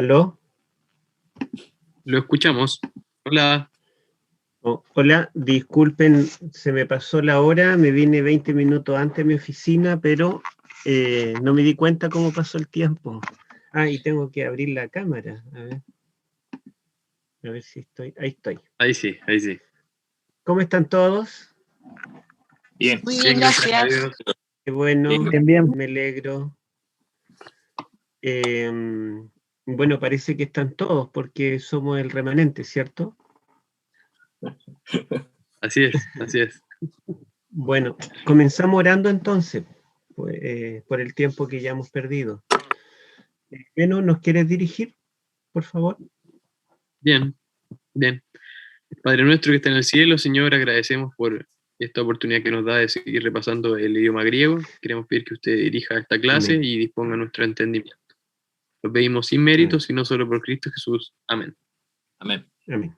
¿Aló? Lo escuchamos. Hola. Hola, disculpen, se me pasó la hora, me vine 20 minutos antes a mi oficina, pero no me di cuenta cómo pasó el tiempo. Ah, y tengo que abrir la cámara. A ver si estoy. Ahí estoy. Ahí sí, ahí sí. ¿Cómo están todos? Bien. Muy bien, gracias. Qué bueno, Bien. me alegro. Bueno, parece que están todos porque somos el remanente, ¿cierto? Así es, así es. Bueno, comenzamos orando entonces, por el tiempo que ya hemos perdido. Beno, ¿nos quieres dirigir, por favor? Bien, bien. Padre nuestro que está en el cielo, Señor, agradecemos por esta oportunidad que nos da de seguir repasando el idioma griego. Queremos pedir que usted dirija esta clase Amén. y disponga nuestro entendimiento. Lo pedimos sin mérito, sino solo por Cristo Jesús. Amén. Amén. Amén.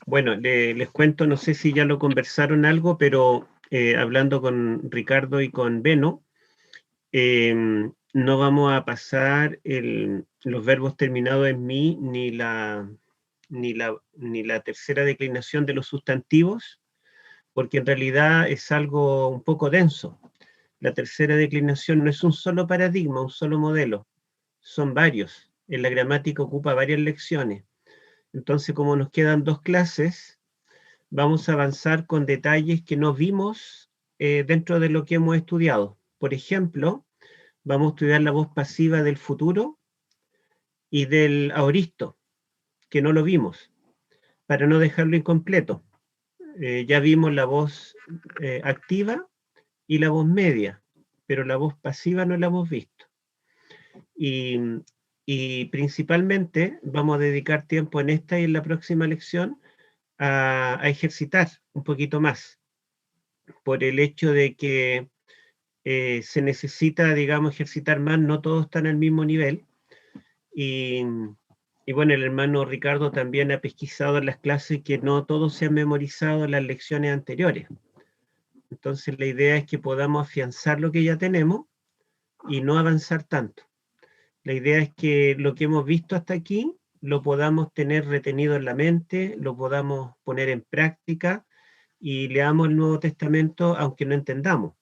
Bueno, les cuento, no sé si ya lo conversaron algo, pero hablando con Ricardo y con Beno, no vamos a pasar los verbos terminados en mi ni la tercera declinación de los sustantivos, porque en realidad es algo un poco denso. La tercera declinación no es un solo paradigma, un solo modelo, son varios. En la gramática ocupa varias lecciones. Entonces, como nos quedan 2 clases, vamos a avanzar con detalles que no vimos dentro de lo que hemos estudiado. Por ejemplo, vamos a estudiar la voz pasiva del futuro y del aoristo, que no lo vimos, para no dejarlo incompleto. Ya vimos la voz activa y la voz media, pero la voz pasiva no la hemos visto. Y principalmente vamos a dedicar tiempo en esta y en la próxima lección a ejercitar un poquito más, por el hecho de que se necesita, digamos, ejercitar más, no todos están al mismo nivel. Y bueno, el hermano Ricardo también ha pesquisado en las clases que no todos se han memorizado las lecciones anteriores. Entonces la idea es que podamos afianzar lo que ya tenemos y no avanzar tanto. La idea es que lo que hemos visto hasta aquí lo podamos tener retenido en la mente, lo podamos poner en práctica y leamos el Nuevo Testamento aunque no entendamos.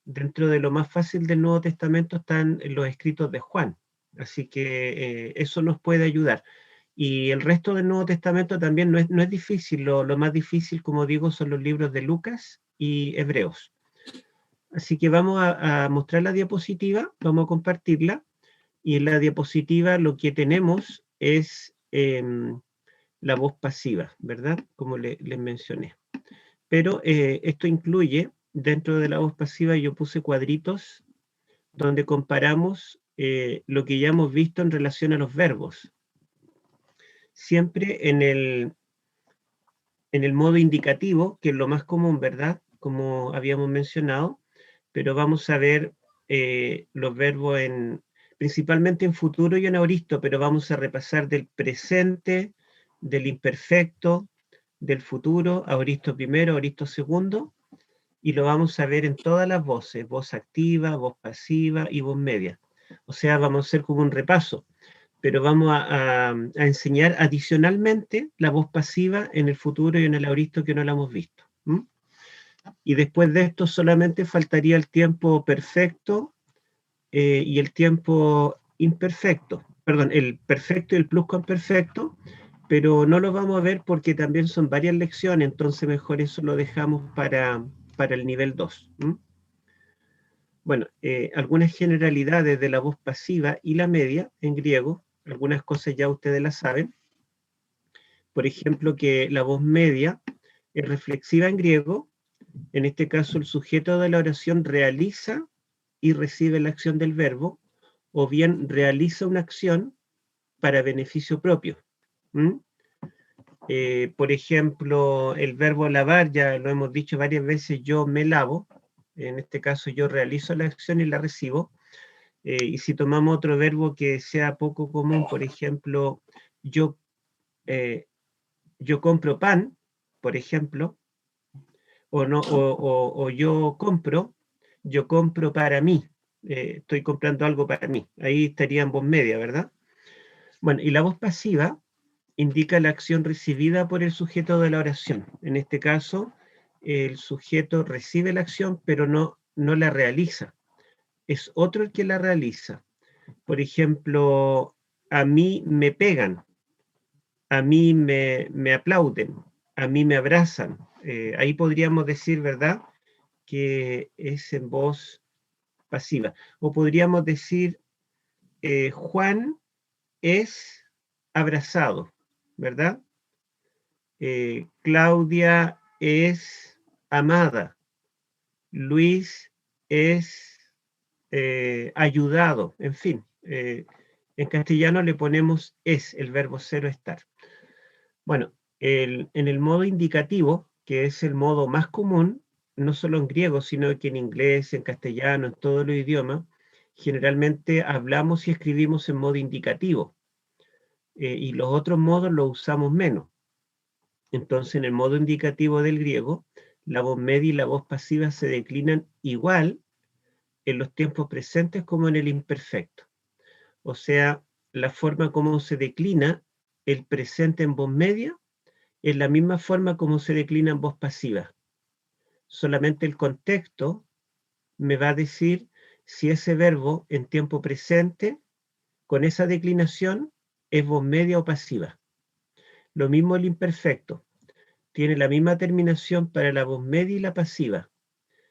Dentro de lo más fácil del Nuevo Testamento están los escritos de Juan, así que eso nos puede ayudar. Y el resto del Nuevo Testamento también no es difícil, lo más difícil, como digo, son los libros de Lucas y Hebreos. Así que vamos a mostrar la diapositiva, vamos a compartirla, y en la diapositiva lo que tenemos es la voz pasiva, ¿verdad? Como les mencioné. Pero esto incluye, dentro de la voz pasiva yo puse cuadritos donde comparamos lo que ya hemos visto en relación a los verbos. Siempre en el modo indicativo, que es lo más común, ¿verdad? Como habíamos mencionado, pero vamos a ver los verbos principalmente en futuro y en aoristo, pero vamos a repasar del presente, del imperfecto, del futuro, aoristo primero, aoristo segundo, y lo vamos a ver en todas las voces, voz activa, voz pasiva y voz media. O sea, vamos a hacer como un repaso, pero vamos a enseñar adicionalmente la voz pasiva en el futuro y en el aoristo que no la hemos visto. Y después de esto solamente faltaría el tiempo perfecto y el tiempo imperfecto, perdón, el perfecto y el pluscuamperfecto, pero no lo vamos a ver porque también son varias lecciones, entonces mejor eso lo dejamos para el nivel 2. Bueno, algunas generalidades de la voz pasiva y la media en griego, algunas cosas ya ustedes las saben. Por ejemplo, que la voz media es reflexiva en griego, en este caso el sujeto de la oración realiza y recibe la acción del verbo, o bien realiza una acción para beneficio propio. Por ejemplo, el verbo lavar, ya lo hemos dicho varias veces, yo me lavo, en este caso yo realizo la acción y la recibo. Y si tomamos otro verbo que sea poco común, por ejemplo, yo compro pan, por ejemplo, o yo compro para mí, estoy comprando algo para mí, ahí estaría en voz media, ¿verdad? Bueno, y la voz pasiva indica la acción recibida por el sujeto de la oración. En este caso, el sujeto recibe la acción, pero no la realiza. Es otro el que la realiza. Por ejemplo, a mí me pegan, a mí me aplauden, a mí me abrazan. Ahí podríamos decir, ¿verdad?, que es en voz pasiva. O podríamos decir, Juan es abrazado, ¿verdad? Claudia es amada. Luis es ayudado. En fin, en castellano le ponemos es, el verbo ser o estar. Bueno, en el modo indicativo, que es el modo más común, no solo en griego, sino que en inglés, en castellano, en todos los idiomas, generalmente hablamos y escribimos en modo indicativo. Y los otros modos los usamos menos. Entonces, en el modo indicativo del griego, la voz media y la voz pasiva se declinan igual en los tiempos presentes como en el imperfecto. O sea, la forma como se declina el presente en voz media es la misma forma como se declina en voz pasiva. Solamente el contexto me va a decir si ese verbo en tiempo presente, con esa declinación, es voz media o pasiva. Lo mismo el imperfecto. Tiene la misma terminación para la voz media y la pasiva.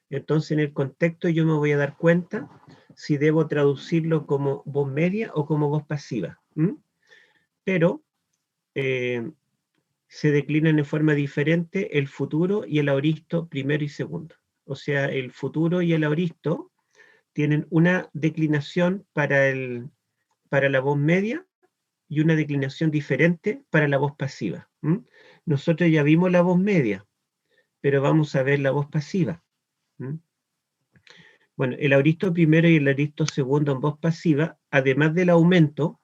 Entonces, en el contexto yo me voy a dar cuenta si debo traducirlo como voz media o como voz pasiva. Pero se declinan de forma diferente el futuro y el aoristo primero y segundo. O sea, el futuro y el aoristo tienen una declinación para la voz media y una declinación diferente para la voz pasiva. Nosotros ya vimos la voz media, pero vamos a ver la voz pasiva. Bueno, el aoristo primero y el aoristo segundo en voz pasiva, además del aumento,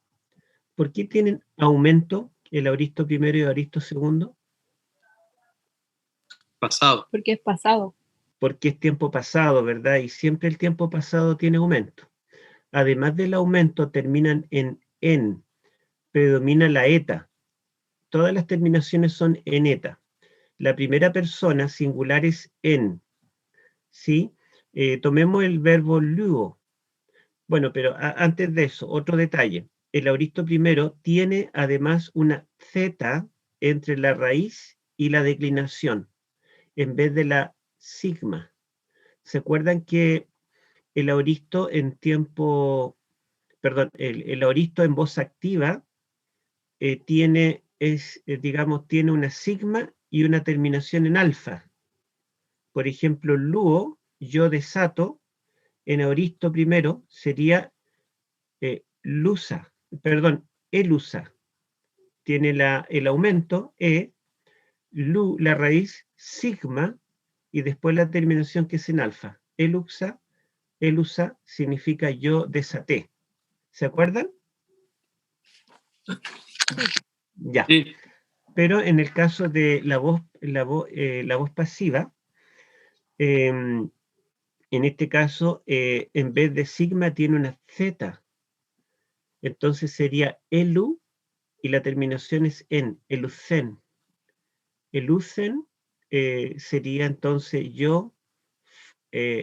¿por qué tienen aumento el aoristo primero y el aoristo segundo? Pasado. Porque es pasado. Porque es tiempo pasado, ¿verdad? Y siempre el tiempo pasado tiene aumento. Además del aumento, terminan en, predomina la eta. Todas las terminaciones son en eta. La primera persona singular es en, ¿sí? Tomemos el verbo luo. Bueno, pero antes de eso, otro detalle. El aoristo primero tiene además una z entre la raíz y la declinación, en vez de la sigma. ¿Se acuerdan que el aoristo en tiempo, perdón, el aoristo en voz activa tiene una sigma y una terminación en alfa? Por ejemplo, luo, yo desato, en aoristo primero sería lusa, perdón, elusa. Tiene el aumento lu, la raíz, sigma, y después la terminación que es en alfa. Elusa significa yo desaté. ¿Se acuerdan? Ya. Sí. Pero en el caso de la voz pasiva, en este caso, en vez de sigma tiene una z. Entonces sería elu, y la terminación es en, elucen. Elucen sería entonces yo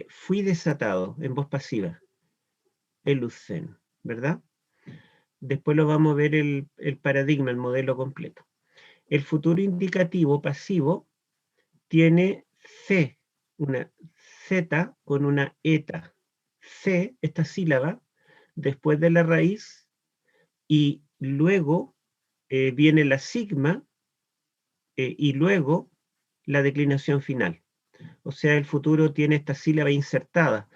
fui desatado en voz pasiva. Elucen, ¿verdad? Después lo vamos a ver el paradigma, el modelo completo. El futuro indicativo pasivo tiene C, una Z con una eta. C, esta sílaba, después de la raíz, y luego viene la sigma, y luego la declinación final. O sea, el futuro tiene esta sílaba insertada,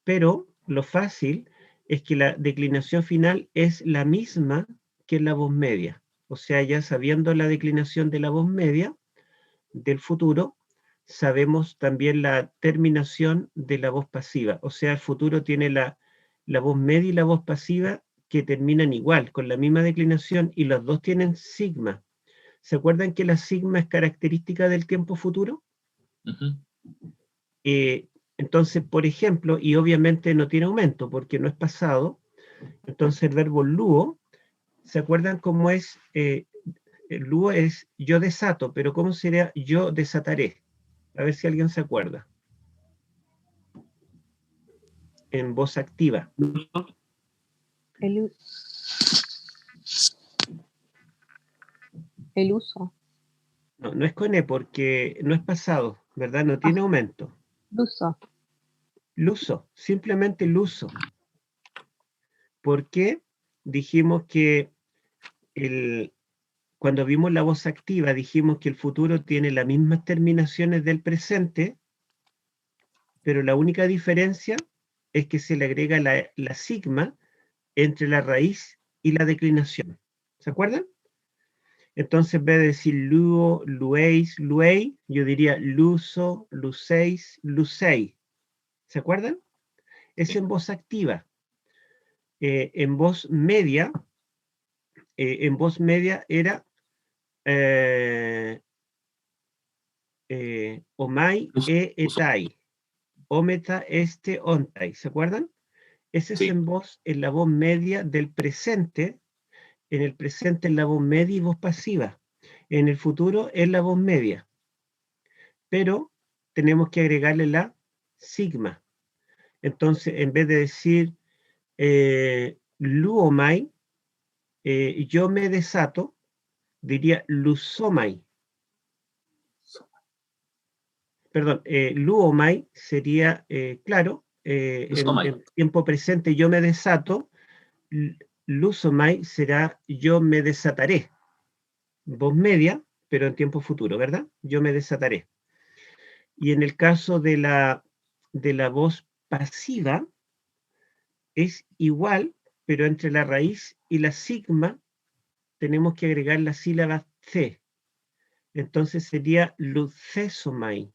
pero lo fácil es que la declinación final es la misma que la voz media. O sea, ya sabiendo la declinación de la voz media del futuro, sabemos también la terminación de la voz pasiva. O sea, el futuro tiene la voz media y la voz pasiva que terminan igual, con la misma declinación, y los dos tienen sigma. ¿Se acuerdan que la sigma es característica del tiempo futuro? Entonces, por ejemplo, y obviamente no tiene aumento porque no es pasado, entonces el verbo luo ¿Se acuerdan cómo es? El luo es yo desato, pero ¿cómo sería yo desataré? A ver si alguien se acuerda. En voz activa. El uso. No, no es con E porque no es pasado, ¿verdad? No tiene aumento. Luso. Luso, simplemente luso. ¿Por qué? Dijimos que cuando vimos la voz activa, dijimos que el futuro tiene las mismas terminaciones del presente, pero la única diferencia es que se le agrega la sigma entre la raíz y la declinación. ¿Se acuerdan? Entonces, en vez de decir luo, lueis, luei, yo diría luso, luceis, lucei. ¿Se acuerdan? Es en voz activa. En voz media era omai e etai, ometa este ontai. ¿Se acuerdan? Ese Sí. es en la voz media del presente. En el presente es la voz media y voz pasiva. En el futuro es la voz media. Pero tenemos que agregarle la sigma. Entonces, en vez de decir luomai, yo me desato, diría lusomai. Perdón, luomai sería, claro, Lusomai. en tiempo presente yo me desato, lusomai será yo me desataré. Voz media, pero en tiempo futuro, ¿verdad? Yo me desataré. Y en el caso de la voz pasiva, es igual, pero entre la raíz y la sigma tenemos que agregar la sílaba C. Entonces sería lucesomai.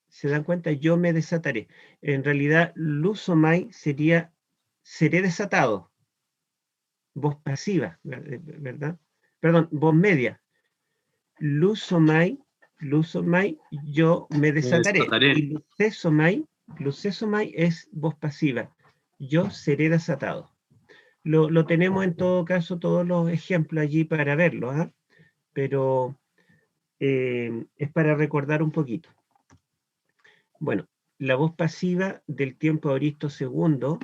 ¿Se dan cuenta? Yo me desataré. En realidad, lusomai sería seré desatado. Voz pasiva, ¿verdad? Perdón, voz media. Lusomai, yo me desataré. desataré. Y lucesomai es voz pasiva. Yo seré desatado. Lo tenemos en todo caso, todos los ejemplos allí para verlo, ¿ah? Pero es para recordar un poquito. Bueno, la voz pasiva del tiempo aoristo segundo,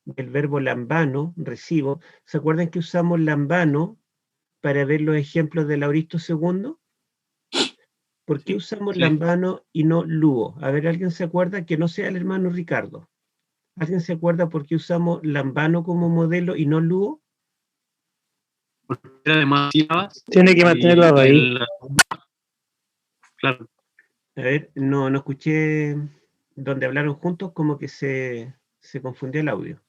del verbo lambano, recibo. ¿Se acuerdan que usamos lambano para ver los ejemplos del aoristo segundo? ¿Por qué usamos sí. lambano y no luo? A ver, ¿alguien se acuerda? Que no sea el hermano Ricardo. ¿Alguien se acuerda por qué usamos lambano como modelo y no luo? Porque era de más sílabas. Tiene que mantener la raíz. Claro. A ver, no escuché donde hablaron juntos, como que se confundió el audio.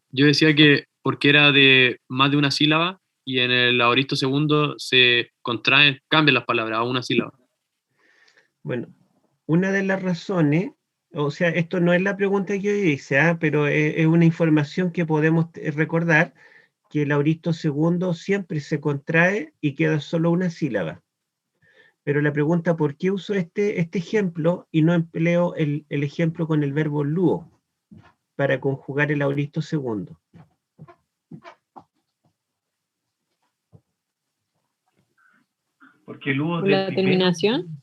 Yo decía que porque era de más de una sílaba y en el aoristo segundo se contraen, cambian las palabras a una sílaba. Bueno, una de las razones, o sea, esto no es la pregunta que yo hice, pero es una información que podemos recordar, que el aoristo segundo siempre se contrae y queda solo una sílaba. Pero la pregunta, ¿por qué uso este ejemplo y no empleo el ejemplo con el verbo luo para conjugar el aoristo segundo? Porque el luo ¿Por la terminación?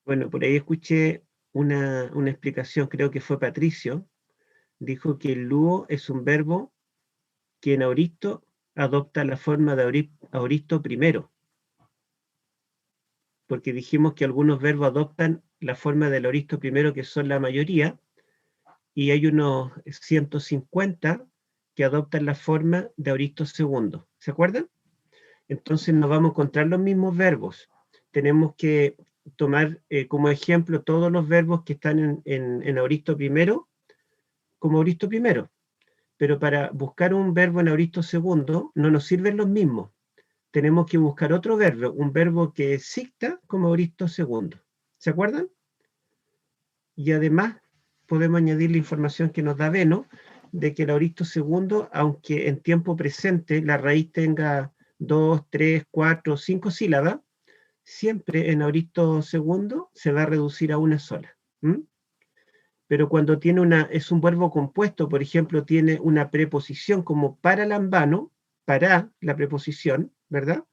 Bueno, por ahí escuché una explicación, creo que fue Patricio, dijo que el luo es un verbo que en aoristo adopta la forma de aoristo primero, porque dijimos que algunos verbos adoptan la forma del aoristo primero, que son la mayoría, y hay unos 150 que adoptan la forma de aoristo segundo. ¿Se acuerdan? Entonces nos vamos a encontrar los mismos verbos. Tenemos que tomar como ejemplo todos los verbos que están en aoristo primero como aoristo primero. Pero para buscar un verbo en aoristo segundo no nos sirven los mismos. Tenemos que buscar otro verbo, un verbo que exista como aoristo segundo. ¿Se acuerdan? Y además podemos añadir la información que nos da Beno, de que el aoristo segundo, aunque en tiempo presente la raíz tenga 2, 3, 4, 5 sílabas, siempre en aoristo segundo se va a reducir a una sola. pero cuando tiene es un verbo compuesto, por ejemplo, tiene una preposición como paralambano, para la preposición, ¿verdad?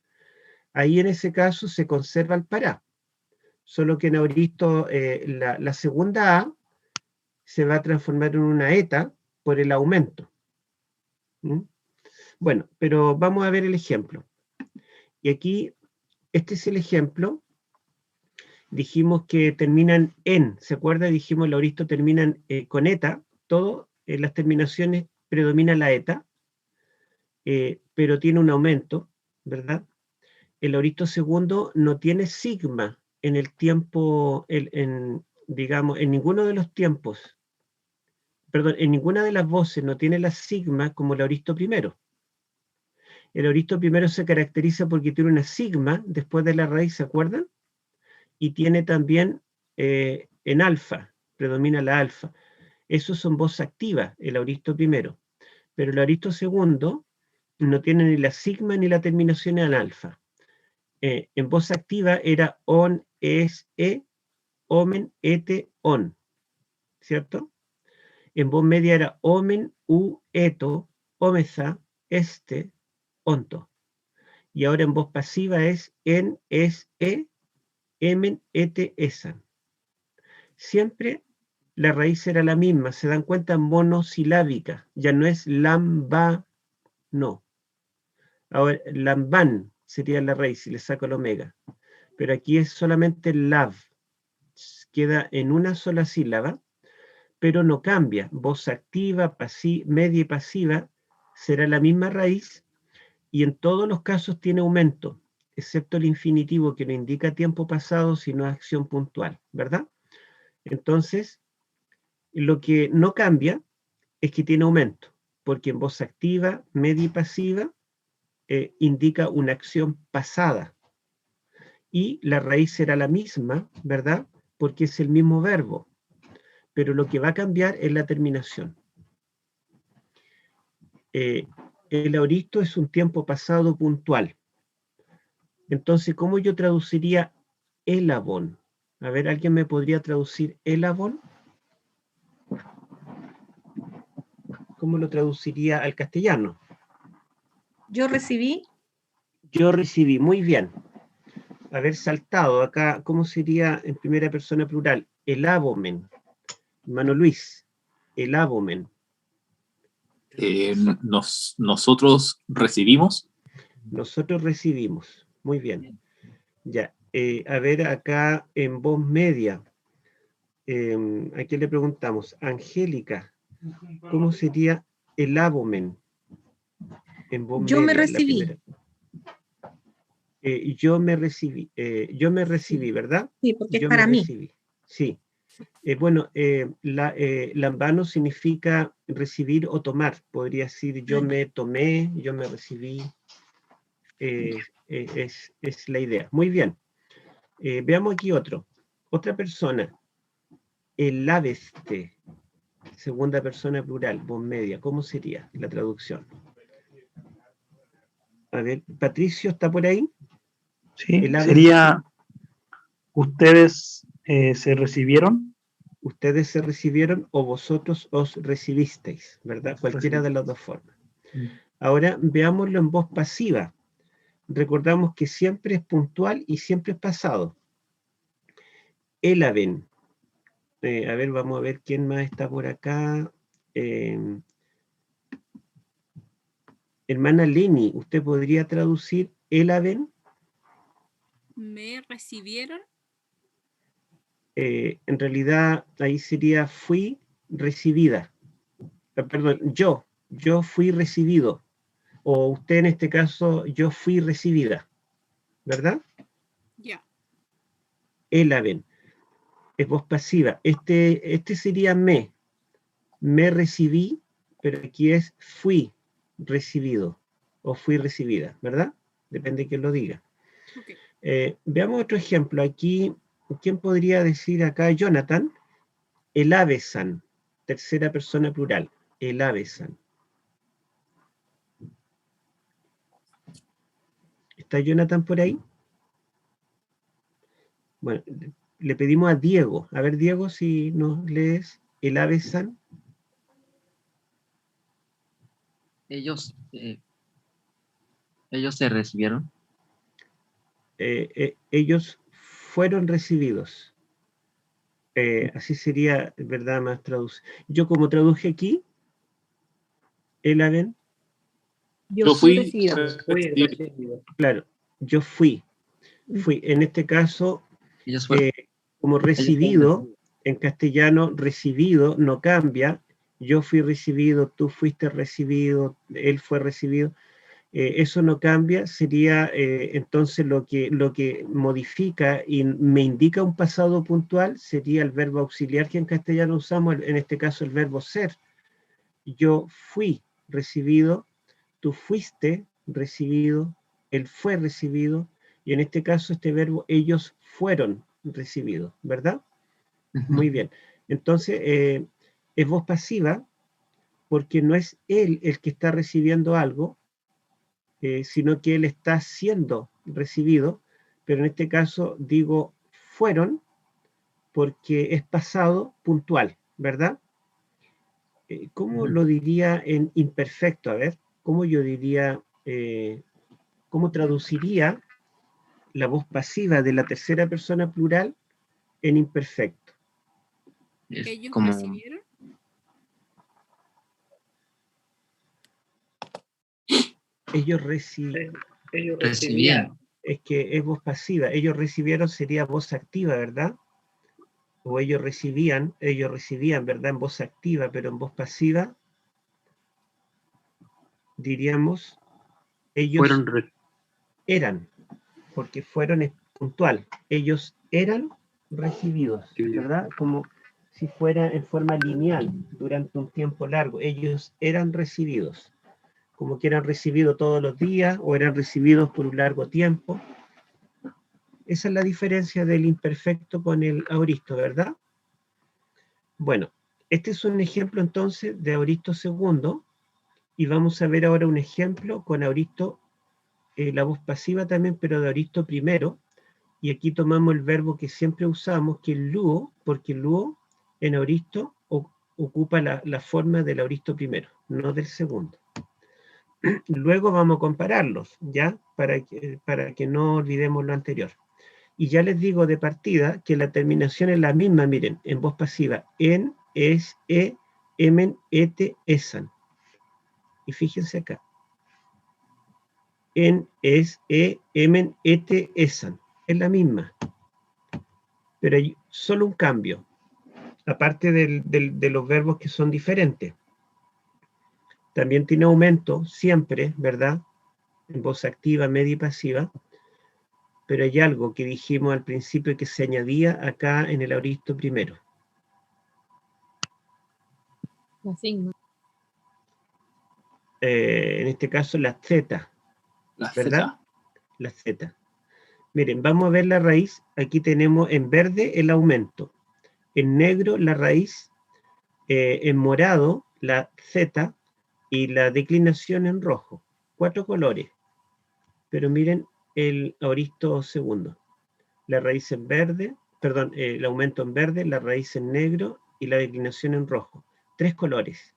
Ahí en ese caso se conserva el para, solo que en auristo la segunda A se va a transformar en una eta por el aumento. ¿Mm? Bueno, pero vamos a ver el ejemplo. Y aquí, este es el ejemplo. Dijimos que terminan en, ¿se acuerda? Dijimos el auristo terminan con eta, todo, en las terminaciones predomina la eta, pero tiene un aumento, ¿verdad? El auristo segundo no tiene sigma en el tiempo, digamos, en ninguno de los tiempos, perdón, en ninguna de las voces no tiene la sigma como el auristo primero. El auristo primero se caracteriza porque tiene una sigma después de la raíz, ¿se acuerdan? Y tiene también en alfa, predomina la alfa. Esos son voces activas, el auristo primero. Pero el auristo segundo no tiene ni la sigma ni la terminación en alfa. En voz activa era on, es, omen, ete, on, ¿cierto? En voz media era omen, u, eto, omeza, este, onto. Y ahora en voz pasiva es en, es, emen, ete, esan. Siempre la raíz era la misma, se dan cuenta, monosilábica, ya no es lamba, no. Ahora, lamban sería la raíz, si le saco el omega. Pero aquí es solamente lav, queda en una sola sílaba, pero no cambia. Voz activa, media y pasiva será la misma raíz y en todos los casos tiene aumento, excepto el infinitivo que no indica tiempo pasado, sino acción puntual, ¿verdad? Entonces, lo que no cambia es que tiene aumento, porque en voz activa, media y pasiva indica una acción pasada. Y la raíz será la misma, ¿verdad? Porque es el mismo verbo. Pero lo que va a cambiar es la terminación. El auristo es un tiempo pasado puntual. Entonces, ¿cómo yo traduciría elabón? A ver, ¿alguien me podría traducir elabón? ¿Cómo lo traduciría al castellano? Yo recibí. Yo recibí, muy bien. Haber saltado acá, ¿cómo sería en primera persona plural? Elabomen. Hermano Luis, elabomen. Nosotros recibimos. Nosotros recibimos. Muy bien. Ya. A ver, acá en voz media. ¿A quién le preguntamos? Angélica. ¿Cómo sería elabomen? En voz Yo me media, recibí. yo me recibí, ¿verdad? Sí, porque es Yo para me mí. recibí. Sí. Bueno, lambano significa recibir o tomar. Podría decir yo me tomé, yo me recibí. Es la idea. Muy bien. Veamos aquí otra persona. El áveste, segunda persona plural, voz media. ¿Cómo sería la traducción? A ver, Patricio, ¿está por ahí? Sí, El áveste. sería ustedes se recibieron. Ustedes se recibieron o vosotros os recibisteis, ¿verdad? Cualquiera de las dos formas. Ahora veámoslo en voz pasiva. Recordamos que siempre es puntual y siempre es pasado. Elaben. A ver, vamos a ver quién más está por acá. Hermana Leni, ¿usted podría traducir elaben? ¿Me recibieron? En realidad ahí sería fui recibida. Perdón, yo fui recibido. O usted en este caso, yo fui recibida. ¿Verdad? Ya. Elaben. Es voz pasiva. Este sería me. Me recibí, pero aquí es fui recibido o fui recibida, ¿verdad? Depende de quién lo diga. Okay. Veamos otro ejemplo. Aquí, ¿quién podría decir acá? Jonathan. El avesan. Tercera persona plural. El avesan. ¿Está Jonathan por ahí? Bueno, le pedimos a Diego. A ver, Diego, si nos lees. el Abe-san. Ellos se recibieron. Ellos fueron recibidos. Así sería, ¿verdad? Más traducido. Yo como traduje aquí, el Aben, Yo fui recibido. claro, yo fui. En este caso, Ellos fueron. como recibido, en castellano, recibido no cambia. Yo fui recibido, tú fuiste recibido, él fue recibido. Eso no cambia, sería entonces lo que modifica y me indica un pasado puntual sería el verbo auxiliar que en castellano usamos, en este caso el verbo ser. Yo fui recibido, tú fuiste recibido, él fue recibido, y en este caso este verbo ellos fueron recibidos, ¿verdad? Muy bien. Entonces, es voz pasiva porque no es él el que está recibiendo algo, sino que él está siendo recibido, pero en este caso digo fueron porque es pasado puntual, ¿verdad? ¿Cómo lo diría en imperfecto? A ver, ¿cómo yo diría, cómo traduciría la voz pasiva de la tercera persona plural en imperfecto? ¿Ellos Como recibieron? Ellos recibían. es que es voz pasiva. Ellos recibieron sería voz activa, ¿verdad? O ellos recibían, ¿verdad? En voz activa, pero en voz pasiva diríamos ellos eran, porque fueron es puntual. Ellos eran recibidos, ¿verdad? Como si fuera en forma lineal durante un tiempo largo. Ellos eran recibidos, como que eran recibidos todos los días o eran recibidos por un largo tiempo. Esa es la diferencia del imperfecto con el aoristo, ¿verdad? Bueno, este es un ejemplo entonces de aoristo segundo, y vamos a ver ahora un ejemplo con aoristo, la voz pasiva también, pero de aoristo primero, y aquí tomamos el verbo que siempre usamos, que es luo, porque luo en aoristo ocupa la forma del aoristo primero, no del segundo. Luego vamos a compararlos, ¿ya? Para que no olvidemos lo anterior. Y ya les digo de partida que la terminación es la misma, miren, en voz pasiva, en, es, emen, ete, esan. Y fíjense acá. En, es, emen, ete, esan. Es la misma. Pero hay solo un cambio, aparte de los verbos que son diferentes. También tiene aumento, siempre, ¿verdad? En voz activa, media y pasiva. Pero hay algo que dijimos al principio que se añadía acá en el aoristo primero. La sigma. En este caso la Z, La ¿verdad? Z. La Z. Miren, vamos a ver la raíz. Aquí tenemos en verde el aumento, en negro la raíz, en morado la Z y la declinación en rojo. 4 colores. Pero miren el aoristo segundo. La raíz en verde, perdón, el aumento en verde, la raíz en negro y la declinación en rojo. 3 colores.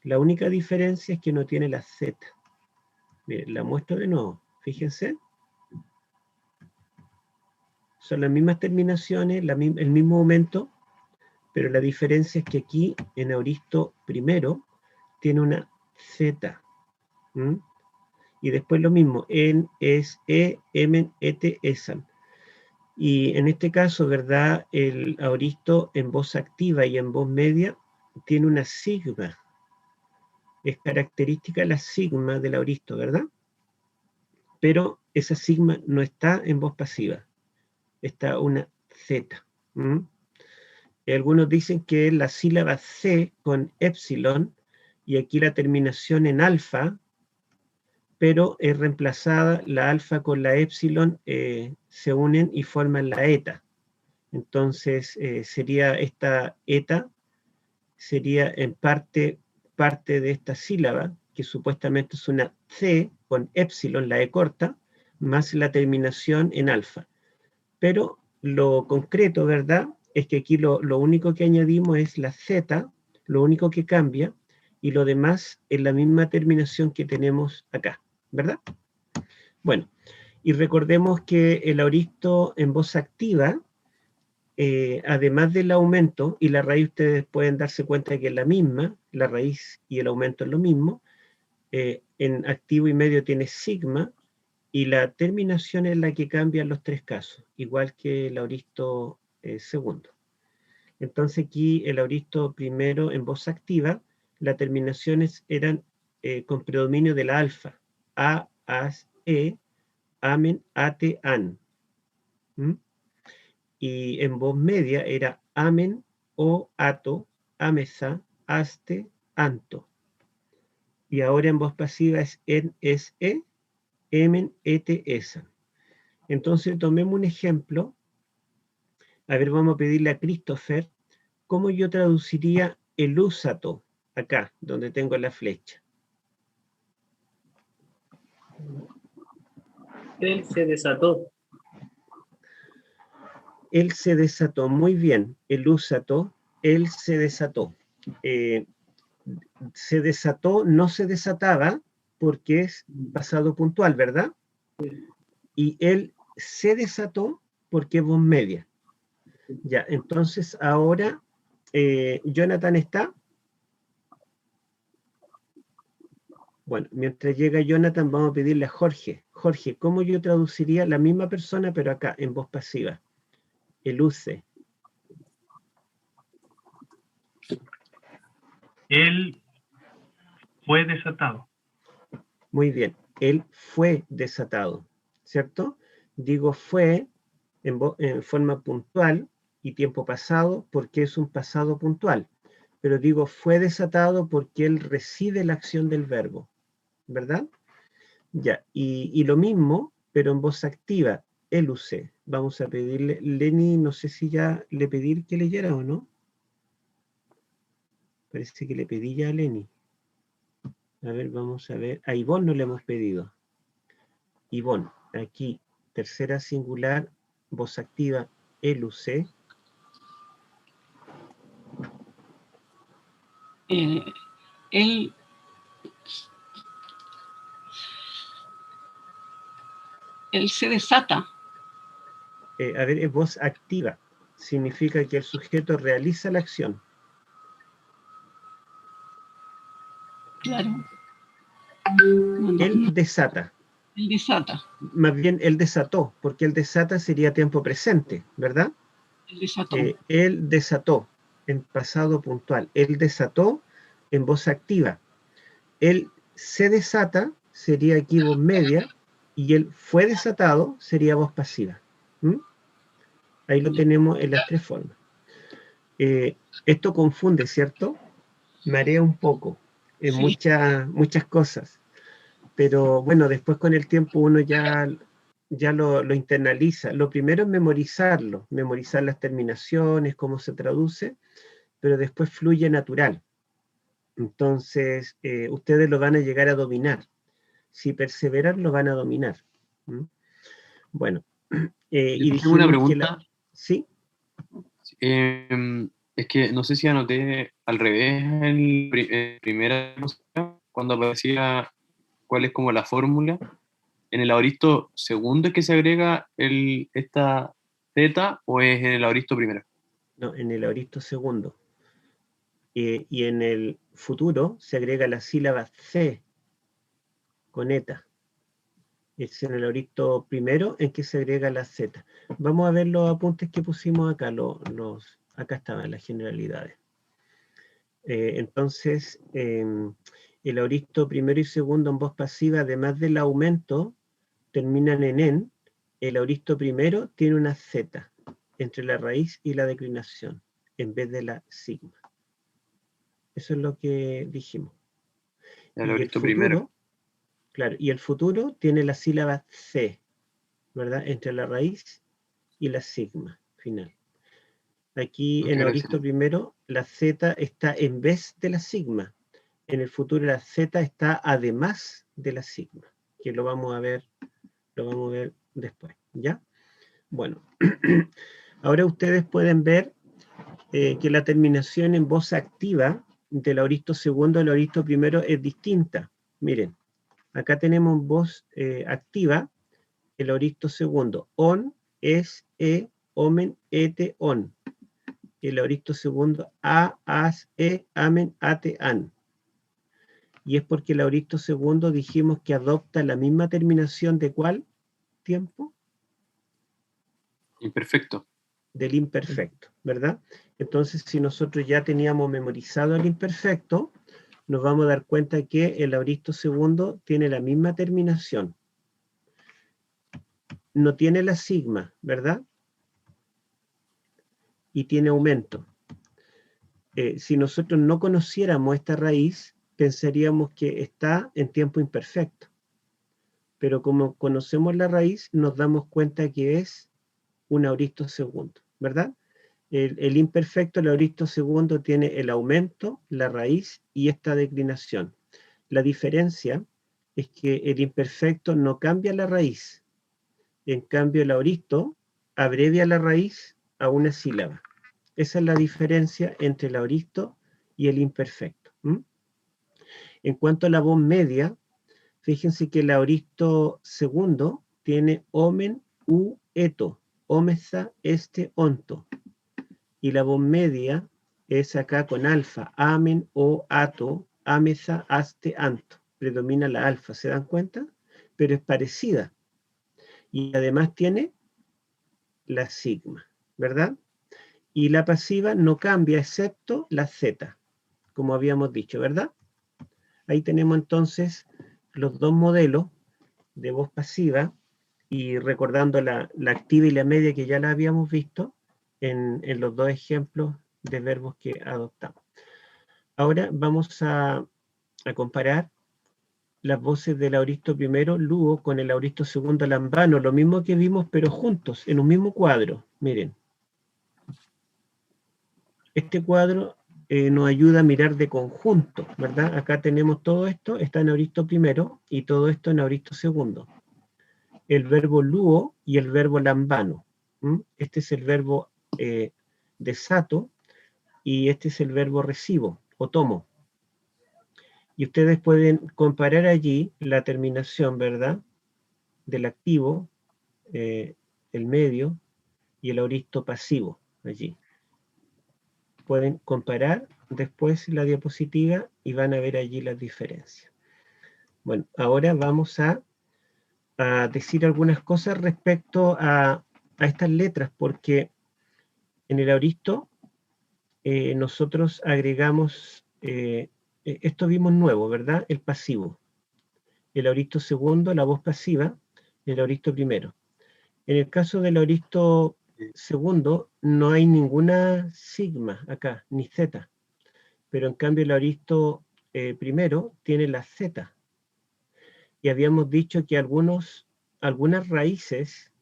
La única diferencia es que no tiene la Z. Miren, la muestro de nuevo. Fíjense. Son las mismas terminaciones, el mismo aumento, pero la diferencia es que aquí en aoristo primero tiene una Z. Y después lo mismo, en, es, emen, ete, esan. Y en este caso, ¿verdad? El aoristo en voz activa y en voz media tiene una sigma. Es característica la sigma del aoristo, ¿verdad? Pero esa sigma no está en voz pasiva. Está una Z. Algunos dicen que es la sílaba C con épsilon, y aquí la terminación en alfa, pero es reemplazada la alfa con la épsilon, se unen y forman la eta. Entonces sería esta eta, sería en parte de esta sílaba, que supuestamente es una C con épsilon, la E corta, más la terminación en alfa. Pero lo concreto, ¿verdad?, es que aquí lo único que añadimos es la Z, lo único que cambia, y lo demás es la misma terminación que tenemos acá, ¿verdad? Bueno, y recordemos que el aoristo en voz activa, además del aumento, y la raíz ustedes pueden darse cuenta que es la misma, la raíz y el aumento es lo mismo, en activo y medio tiene sigma, y la terminación es la que cambia en los tres casos, igual que el aoristo segundo. Entonces aquí el aoristo primero en voz activa, las terminaciones eran con predominio de la alfa, a, as, e, amen, ate, an. ¿Mm? Y en voz media era amen, o, ato, amesa, aste, anto. Y ahora en voz pasiva es en, es, e, emen, ete, esa. Entonces tomemos un ejemplo. A ver, vamos a pedirle a Christopher cómo yo traduciría el úsato, acá, donde tengo la flecha. Él se desató. Él se desató, muy bien. El úsato, él se desató. Se desató, no se desataba, porque es pasado puntual, ¿verdad? Y él se desató porque es voz media. Ya, entonces ahora, Jonathan está. Bueno, mientras llega Jonathan, vamos a pedirle a Jorge. Jorge, ¿cómo yo traduciría la misma persona, pero acá, en voz pasiva? El use. Él fue desatado. Muy bien, él fue desatado, ¿cierto? Digo fue en forma puntual y tiempo pasado porque es un pasado puntual. Pero digo fue desatado porque él recibe la acción del verbo, ¿verdad? Ya, y lo mismo, pero en voz activa, el use. Vamos a pedirle, Lenny, no sé si ya le pedí que leyera o no. Parece que le pedí ya a Lenny. A ver, vamos a ver. A Ivonne no le hemos pedido. Ivonne, aquí, tercera singular, voz activa, el use. Él se desata. A ver, es voz activa. Significa que el sujeto realiza la acción. Claro. Él desata. Él desata. Más bien, él desató, porque él desata sería tiempo presente, ¿verdad? Él desató. Él desató en pasado puntual. Él desató en voz activa. Él se desata sería aquí voz media y él fue desatado sería voz pasiva. ¿Mm? Ahí lo tenemos en las tres formas. Esto confunde, ¿cierto? Marea un poco en Sí. muchas cosas. Pero bueno, después con el tiempo uno ya lo internaliza. Lo primero es memorizarlo, memorizar las terminaciones, cómo se traduce, pero después fluye natural. Entonces, ustedes lo van a llegar a dominar. Si perseveran, lo van a dominar. ¿Mm? Bueno, y tengo una dijimos pregunta. ¿Sí? Es que no sé si anoté al revés en primera cuando aparecía cuál es como la fórmula. ¿En el aoristo segundo es que se agrega esta Z o es en el aoristo primero? No, en el aoristo segundo. Y en el futuro se agrega la sílaba C con eta. Es en el aoristo primero en que se agrega la Z. Vamos a ver los apuntes que pusimos acá. Acá estaban las generalidades. Entonces, el aoristo primero y segundo en voz pasiva, además del aumento, terminan en. El aoristo primero tiene una Z entre la raíz y la declinación, en vez de la sigma. Eso es lo que dijimos. El aoristo primero. Claro, y el futuro tiene la sílaba C, ¿verdad? Entre la raíz y la sigma final. Aquí Okay, en aoristo primero, la Z está en vez de la sigma. En el futuro la Z está además de la sigma, que lo vamos a ver después, ¿ya? Bueno, ahora ustedes pueden ver que la terminación en voz activa del aoristo segundo al aoristo primero es distinta. Miren, acá tenemos voz activa, el aoristo segundo, on, es, omen, ete, on. El aoristo segundo, a, as, amen, ate, an. Y es porque el aoristo segundo dijimos que adopta la misma terminación de ¿cuál tiempo? Imperfecto. Del imperfecto, ¿verdad? Entonces, si nosotros ya teníamos memorizado el imperfecto, nos vamos a dar cuenta que el aoristo segundo tiene la misma terminación. No tiene la sigma, ¿verdad? Y tiene aumento. Si nosotros no conociéramos esta raíz, pensaríamos que está en tiempo imperfecto. Pero como conocemos la raíz, nos damos cuenta que es un aoristo segundo, ¿verdad? El imperfecto, el aoristo segundo, tiene el aumento, la raíz y esta declinación. La diferencia es que el imperfecto no cambia la raíz. En cambio, el aoristo abrevia la raíz a una sílaba. Esa es la diferencia entre el aoristo y el imperfecto. En cuanto a la voz media, fíjense que el aoristo segundo tiene omen, u, eto, omesa, este, onto. Y la voz media es acá con alfa, amen, o, ato, amesa, aste, anto. Predomina la alfa, ¿se dan cuenta? Pero es parecida. Y además tiene la sigma, ¿verdad? Y la pasiva no cambia excepto la z, como habíamos dicho, ¿verdad? Ahí tenemos entonces los dos modelos de voz pasiva y recordando la activa y la media que ya la habíamos visto en los dos ejemplos de verbos que adoptamos. Ahora vamos a comparar las voces del aoristo primero, lugo, con el aoristo segundo, lambano, lo mismo que vimos pero juntos, en un mismo cuadro. Miren. Este cuadro nos ayuda a mirar de conjunto, ¿verdad? Acá tenemos todo esto, está en aoristo primero y todo esto en aoristo segundo. El verbo luo y el verbo lambano. Este es el verbo desato y este es el verbo recibo o tomo. Y ustedes pueden comparar allí la terminación, ¿verdad? Del activo, el medio y el aoristo pasivo allí. Pueden comparar después la diapositiva y van a ver allí las diferencias. Bueno, ahora vamos a decir algunas cosas respecto a estas letras, porque en el aoristo nosotros agregamos, esto vimos nuevo, ¿verdad? El pasivo. El aoristo segundo, la voz pasiva, el aoristo primero. En el caso del aoristo segundo, no hay ninguna sigma acá, ni z. Pero en cambio el aoristo primero tiene la z. Y habíamos dicho que algunas raíces,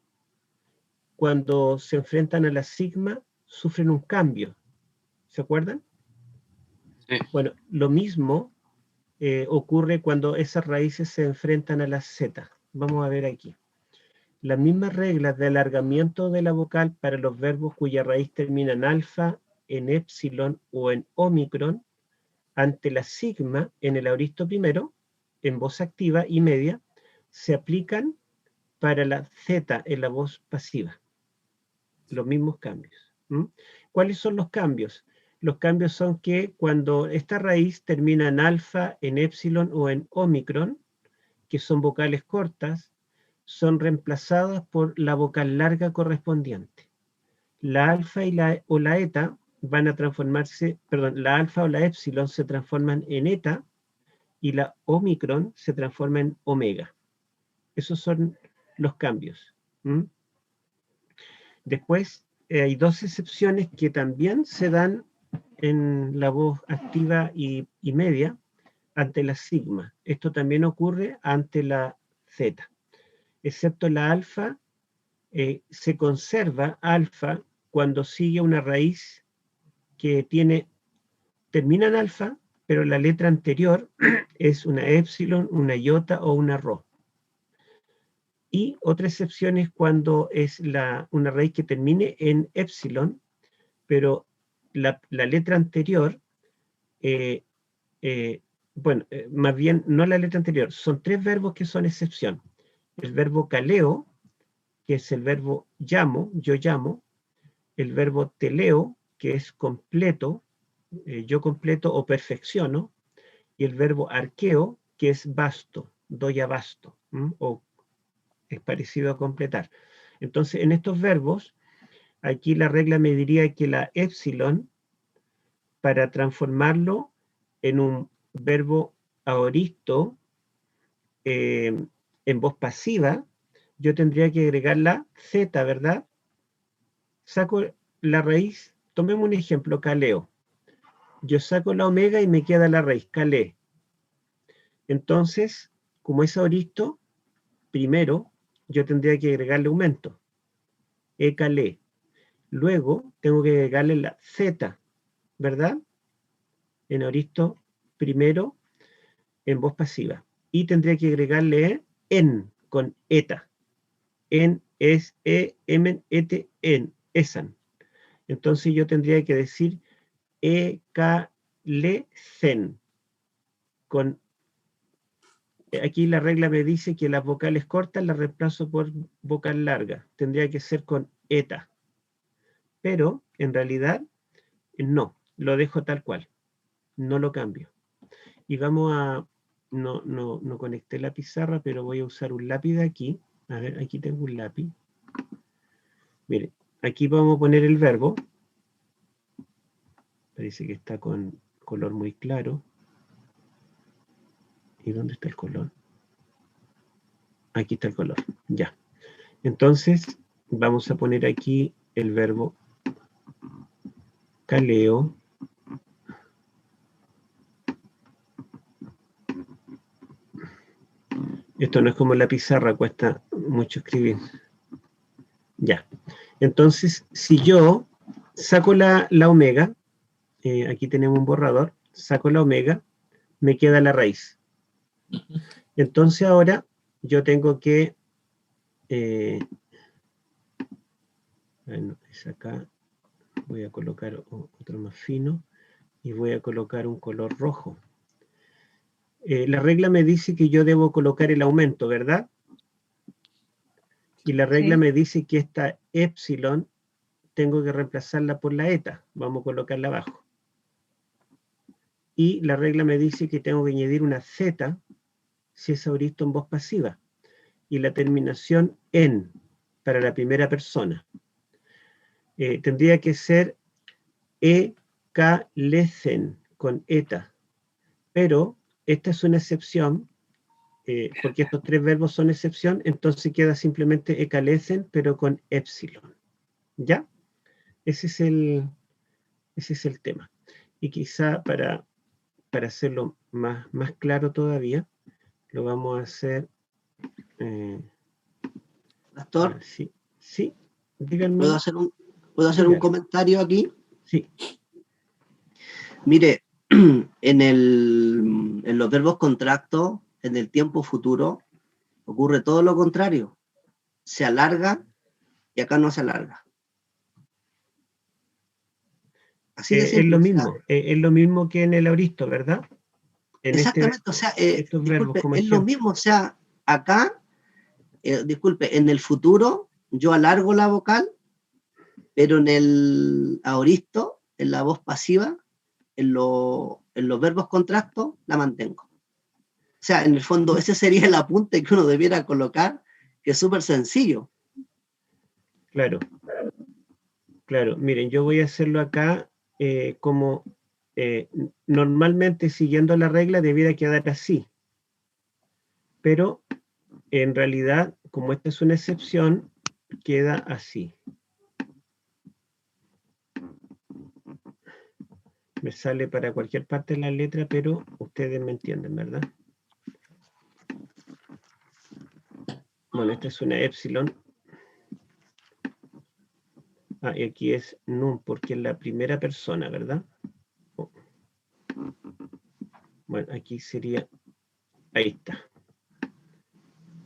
cuando se enfrentan a la sigma, sufren un cambio. ¿Se acuerdan? Sí. Bueno, lo mismo ocurre cuando esas raíces se enfrentan a la z. Vamos a ver aquí. Las mismas reglas de alargamiento de la vocal para los verbos cuya raíz termina en alfa, en épsilon o en ómicron, ante la sigma en el aoristo primero, en voz activa y media, se aplican para la z en la voz pasiva. Los mismos cambios. ¿Cuáles son los cambios? Los cambios son que cuando esta raíz termina en alfa, en épsilon o en ómicron, que son vocales cortas, son reemplazadas por la vocal larga correspondiente. La alfa o la eta van a transformarse, perdón, la alfa o la épsilon se transforman en eta y la ómicron se transforma en omega. Esos son los cambios. Después hay dos excepciones que también se dan en la voz activa y media ante la sigma. Esto también ocurre ante la z. Excepto la alfa, se conserva alfa cuando sigue una raíz que termina en alfa, pero la letra anterior es una épsilon, una iota o una rho. Y otra excepción es cuando es una raíz que termine en épsilon, pero la letra anterior, más bien, no la letra anterior, son 3 verbos que son excepción. El verbo kaleo, que es el verbo llamo, yo llamo, el verbo teleo, que es completo, yo completo o perfecciono, y el verbo arqueo, que es basto, doy abasto, o es parecido a completar. Entonces, en estos verbos, aquí la regla me diría que la épsilon, para transformarlo en un verbo aoristo en voz pasiva, yo tendría que agregar la z, ¿verdad? Saco la raíz, tomemos un ejemplo, caleo. Yo saco la omega y me queda la raíz, calé. Entonces, como es aoristo, primero yo tendría que agregarle aumento, calé. Luego tengo que agregarle la z, ¿verdad? En aoristo primero en voz pasiva. Y tendría que agregarle en con eta. En, es, emen, ete, en, esan. Entonces yo tendría que decir ka, le, zen. Con, aquí la regla me dice que las vocales cortas las reemplazo por vocal larga. Tendría que ser con eta. Pero en realidad no, lo dejo tal cual. No lo cambio. Y vamos a... No conecté la pizarra, pero voy a usar un lápiz aquí. A ver, aquí tengo un lápiz. Miren, aquí vamos a poner el verbo. Parece que está con color muy claro. ¿Y dónde está el color? Aquí está el color, ya. Entonces, vamos a poner aquí el verbo caleo. Esto no es como la pizarra, cuesta mucho escribir. Ya. Entonces, si yo saco la omega, aquí tenemos un borrador, saco la omega, me queda la raíz. Entonces ahora yo tengo que... bueno, es acá. Voy a colocar otro más fino y voy a colocar un color rojo. La regla me dice que yo debo colocar el aumento, ¿verdad? Y la regla me dice que esta épsilon tengo que reemplazarla por la eta. Vamos a colocarla abajo. Y la regla me dice que tengo que añadir una z si es aoristo en voz pasiva. Y la terminación en para la primera persona. Tendría que ser lecen con eta. Pero esta es una excepción, porque estos 3 verbos son excepción, entonces queda simplemente ecalecen, pero con épsilon. ¿Ya? Ese es el tema. Y quizá para hacerlo más claro todavía, lo vamos a hacer... Pastor, sí, díganme. ¿Puedo hacer un comentario aquí? Sí. Mire, en los verbos contractos, en el tiempo futuro, ocurre todo lo contrario. Se alarga y acá no se alarga. Así de simple, es lo mismo que en el aoristo, ¿verdad? Exactamente, disculpe, es lo mismo, o sea, acá, disculpe, en el futuro yo alargo la vocal, pero en el aoristo, en la voz pasiva, en los verbos contractos, la mantengo. O sea, en el fondo, ese sería el apunte que uno debiera colocar, que es súper sencillo. Claro. Miren, yo voy a hacerlo acá como normalmente siguiendo la regla debiera quedar así. Pero en realidad, como esta es una excepción, queda así. Me sale para cualquier parte de la letra, pero ustedes me entienden, ¿verdad? Bueno, esta es una épsilon. Y aquí es nun, porque es la primera persona, ¿verdad? Bueno, aquí sería... Ahí está.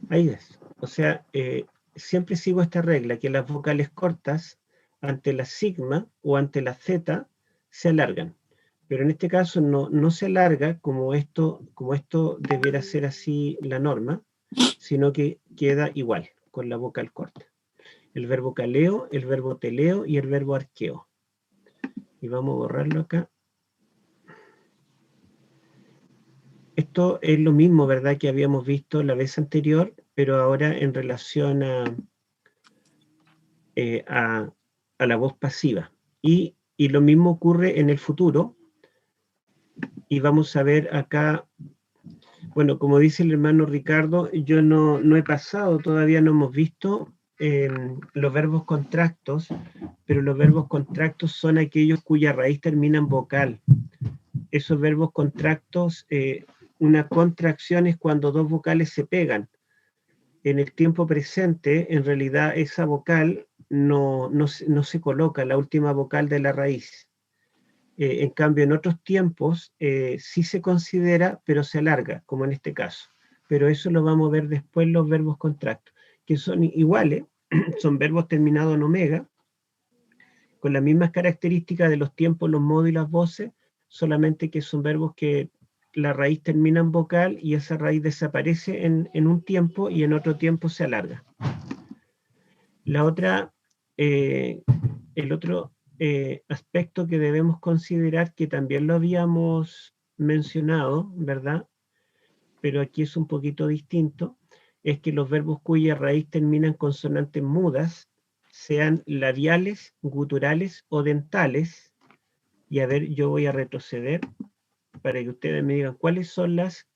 Ahí es. O sea, siempre sigo esta regla, que las vocales cortas, ante la sigma o ante la z, se alargan. Pero en este caso no se alarga como esto debiera ser así la norma, sino que queda igual, con la vocal corta. El verbo caleo, el verbo teleo y el verbo arqueo. Y vamos a borrarlo acá. Esto es lo mismo, ¿verdad?, que habíamos visto la vez anterior, pero ahora en relación a la voz pasiva. Y lo mismo ocurre en el futuro. Y vamos a ver acá, bueno, como dice el hermano Ricardo, yo no he pasado, todavía no hemos visto los verbos contractos, pero los verbos contractos son aquellos cuya raíz termina en vocal. Esos verbos contractos, una contracción es cuando dos vocales se pegan. En el tiempo presente, en realidad, esa vocal no se coloca, la última vocal de la raíz. En cambio, en otros tiempos sí se considera, pero se alarga, como en este caso. Pero eso lo vamos a ver después, los verbos contractos, que son iguales, son verbos terminados en omega, con las mismas características de los tiempos, los modos y las voces, solamente que son verbos que la raíz termina en vocal y esa raíz desaparece en un tiempo y en otro tiempo se alarga. La otra, el otro aspecto que debemos considerar, que también lo habíamos mencionado, ¿verdad?, pero aquí es un poquito distinto, es que los verbos cuya raíz termina en consonantes mudas, sean labiales, guturales o dentales. Y a ver, yo voy a retroceder para que ustedes me digan cuáles son las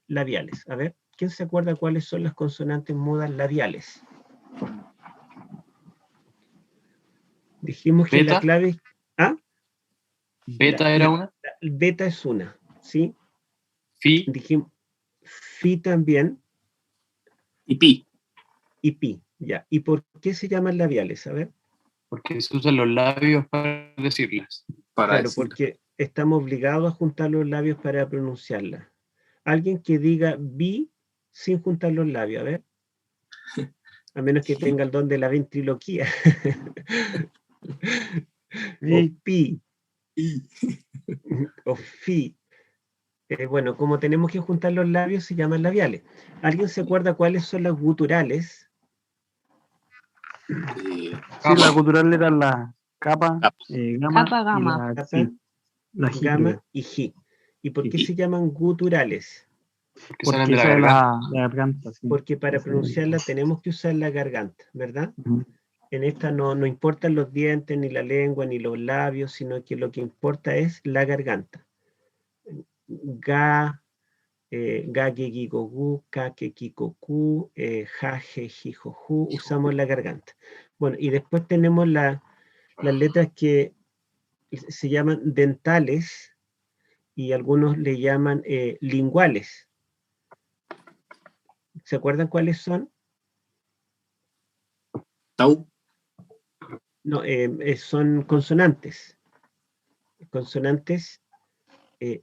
labiales. A ver, ¿quién se acuerda cuáles son las consonantes mudas labiales? Dijimos que ¿Beta? la clave... ¿Ah? ¿Beta era una? Beta es una, ¿sí? ¿Fi? Dijimos fi también. Y pi. Y pi, ya. ¿Y por qué se llaman labiales? A ver. Porque se usan los labios para decirlas. Claro, porque estamos obligados a juntar los labios para pronunciarlas. Alguien que diga bi sin juntar los labios, a ver. A menos que tenga el don de la ventriloquía. O pi. O fi. Bueno, como tenemos que juntar los labios, se llaman labiales. ¿Alguien se acuerda cuáles son las guturales? Sí, la gutural era la capa, gama, Capa, gama. La G, gama creo. y G. ¿Y por qué se llaman guturales? Porque salen de la garganta. La garganta, sí. Porque para pronunciarla tenemos que usar la garganta, ¿verdad? En esta no importan los dientes, ni la lengua, ni los labios, sino que lo que importa es la garganta. Ga, ga, ge, gi, go, gu, ka, ke, ki, ko, ku, ja, je, ji, jo, ju, usamos la garganta. Bueno, y después tenemos las letras que se llaman dentales y algunos le llaman linguales. ¿Se acuerdan cuáles son? Tau. No, son consonantes. Consonantes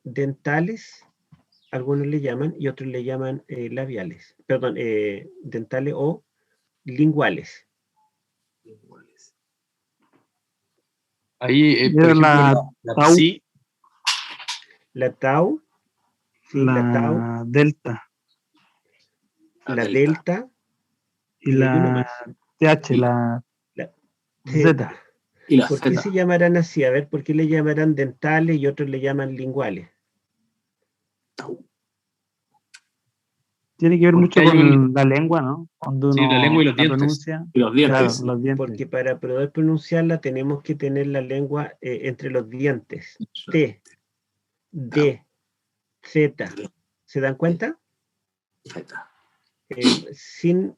dentales, algunos le llaman, y otros le llaman labiales. Perdón, dentales o linguales. Ahí, por ejemplo, la psi. La tau. Sí, la tau. Delta. La delta. Y la TH, la Z. Y la ¿Por Z. qué se llamarán así? A ver, ¿por qué le llamarán dentales y otros le llaman linguales? Tiene que ver mucho con la lengua, ¿no? Cuando sí, uno la lengua y los la dientes. Pronuncia, y los dientes. Claro, los dientes. Porque para poder pronunciarla tenemos que tener la lengua entre los dientes. T, D, Z. ¿Se dan cuenta? Z. Sin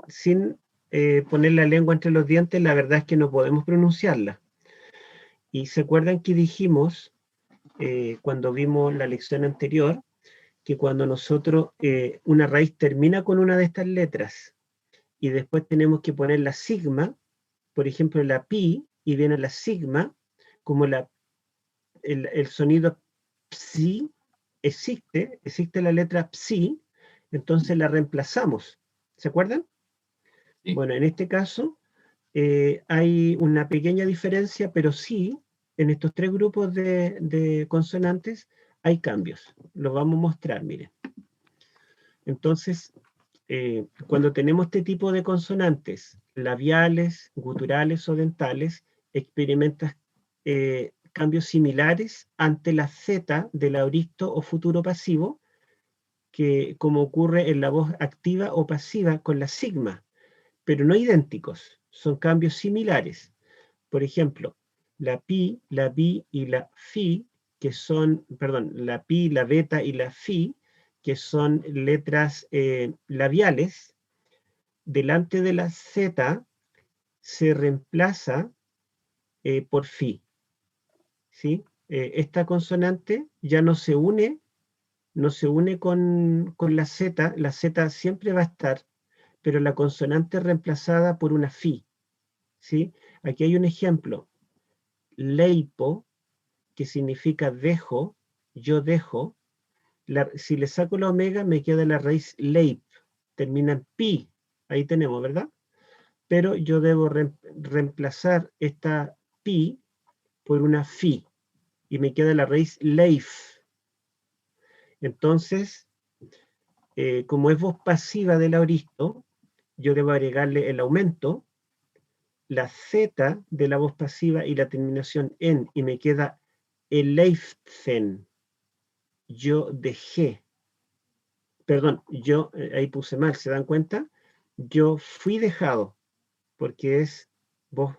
poner la lengua entre los dientes, la verdad es que no podemos pronunciarla. Y se acuerdan que dijimos, cuando vimos la lección anterior, que cuando nosotros, una raíz termina con una de estas letras, y después tenemos que poner la sigma, por ejemplo la pi, y viene la sigma, como el sonido psi, existe la letra psi, entonces la reemplazamos. ¿Se acuerdan? Sí. Bueno, en este caso hay una pequeña diferencia, pero sí, en estos tres grupos de consonantes hay cambios. Los vamos a mostrar, miren. Entonces, cuando tenemos este tipo de consonantes, labiales, guturales o dentales, experimentas cambios similares ante la Z del aoristo o futuro pasivo, que como ocurre en la voz activa o pasiva con la sigma, pero no idénticos, son cambios similares. Por ejemplo, la pi, la bi y la fi, que son, perdón, la pi, la beta y la fi, que son letras labiales, delante de la Z se reemplaza por fi. ¿Sí? Esta consonante ya no se une con la Z siempre va a estar, pero la consonante es reemplazada por una fi. ¿Sí? Aquí hay un ejemplo, leipo, que significa dejo, yo dejo. Si le saco la omega me queda la raíz leip, termina en pi, ahí tenemos, ¿verdad? Pero yo debo reemplazar esta pi por una fi, y me queda la raíz leif. Entonces, como es voz pasiva del aoristo, yo debo agregarle el aumento, la Z de la voz pasiva y la terminación en, y me queda el leifzen, yo dejé. Perdón, yo ahí puse mal, ¿se dan cuenta? Yo fui dejado, porque es voz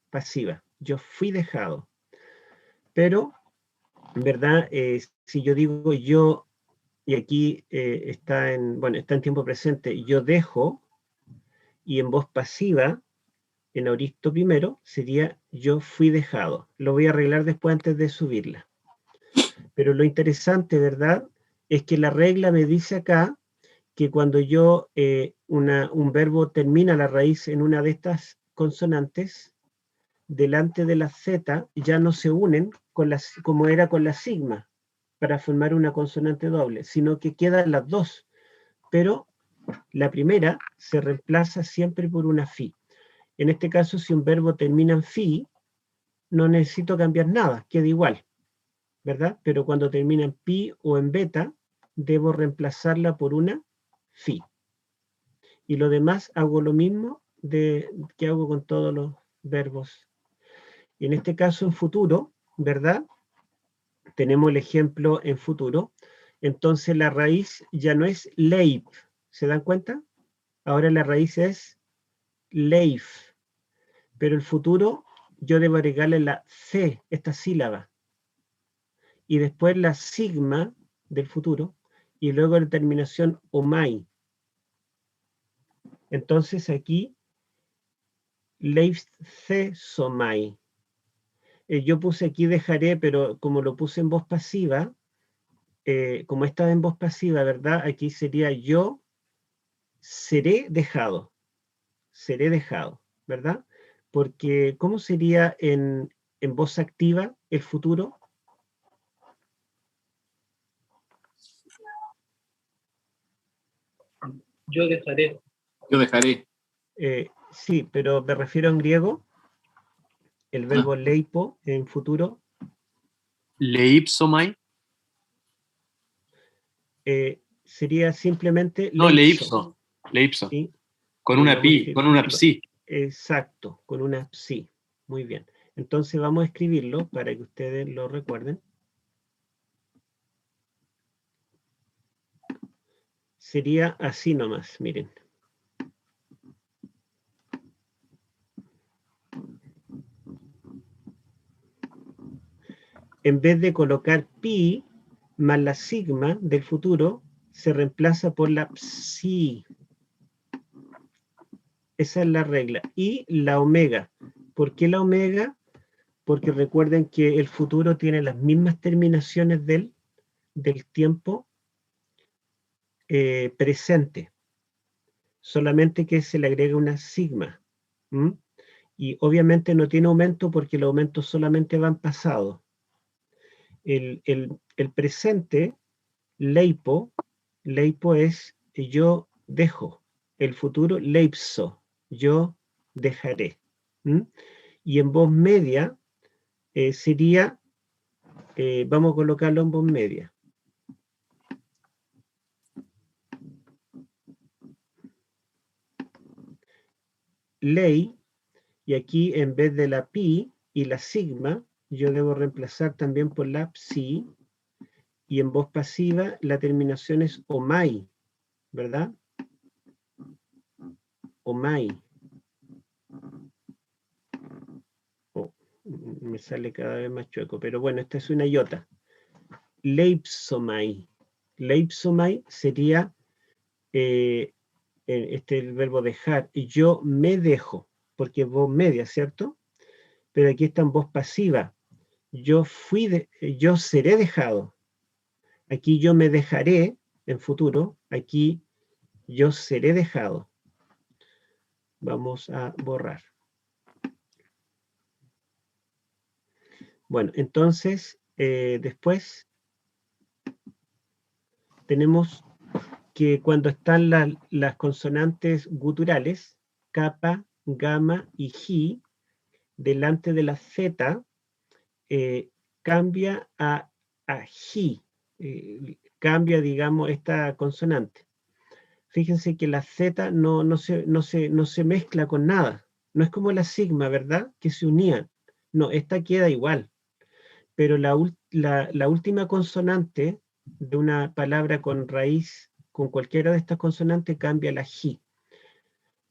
pasiva. Yo fui dejado. Pero, en verdad, si yo digo yo, y aquí está en tiempo presente, yo dejo, y en voz pasiva, en aoristo primero, sería yo fui dejado. Lo voy a arreglar después antes de subirla. Pero lo interesante, ¿verdad?, es que la regla me dice acá que cuando un verbo termina la raíz en una de estas consonantes, delante de la Z ya no se unen como era con la sigma, para formar una consonante doble, sino que quedan las dos, pero la primera se reemplaza siempre por una fi. En este caso, si un verbo termina en fi, no necesito cambiar nada, queda igual, ¿verdad? Pero cuando termina en pi o en beta, debo reemplazarla por una fi. Y lo demás hago lo mismo que hago con todos los verbos. Y en este caso, en futuro, ¿verdad? Tenemos el ejemplo en futuro. Entonces la raíz ya no es leip, ¿se dan cuenta? Ahora la raíz es leif. Pero el futuro yo debo agregarle la C, esta sílaba. Y después la sigma del futuro. Y luego la terminación omai. Entonces aquí, leif C somai. Yo puse aquí dejaré, pero como lo puse en voz pasiva, como está en voz pasiva, ¿verdad? Aquí sería yo seré dejado, ¿verdad? Porque, ¿cómo sería en voz activa el futuro? Yo dejaré. Yo dejaré. Sí, pero me refiero en griego, el verbo leipo en futuro. Leipsomai. Sería simplemente no, leipso. Leipso. ¿Sí? Con una pi, con una psi. Exacto, con una psi. Muy bien. Entonces vamos a escribirlo para que ustedes lo recuerden. Sería así nomás, miren. En vez de colocar pi más la sigma del futuro, se reemplaza por la psi. Esa es la regla. Y la omega. ¿Por qué la omega? Porque recuerden que el futuro tiene las mismas terminaciones del tiempo presente. Solamente que se le agrega una sigma. Y obviamente no tiene aumento porque los aumentos solamente van pasados. El presente, leipo es yo dejo. El futuro, leipso, yo dejaré. Y en voz media, sería, vamos a colocarlo en voz media. Ley, y aquí en vez de la pi y la sigma, yo debo reemplazar también por la psi, y en voz pasiva la terminación es omai, ¿verdad? Omai. Oh, me sale cada vez más chueco, pero bueno, esta es una iota. Leipsomai. Leipsomai sería, este es el verbo dejar, y yo me dejo, porque es voz media, ¿cierto? Pero aquí está en voz pasiva. Yo seré dejado. Aquí yo me dejaré en futuro. Aquí yo seré dejado. Vamos a borrar. Bueno, entonces, después tenemos que cuando están las consonantes guturales, kappa, gamma y ji, delante de la z, cambia a ji, cambia, digamos, esta consonante. Fíjense que la z no se mezcla con nada. No es como la sigma, ¿verdad? Que se unían. No, esta queda igual. Pero la última consonante de una palabra con raíz, con cualquiera de estas consonantes, cambia a la ji.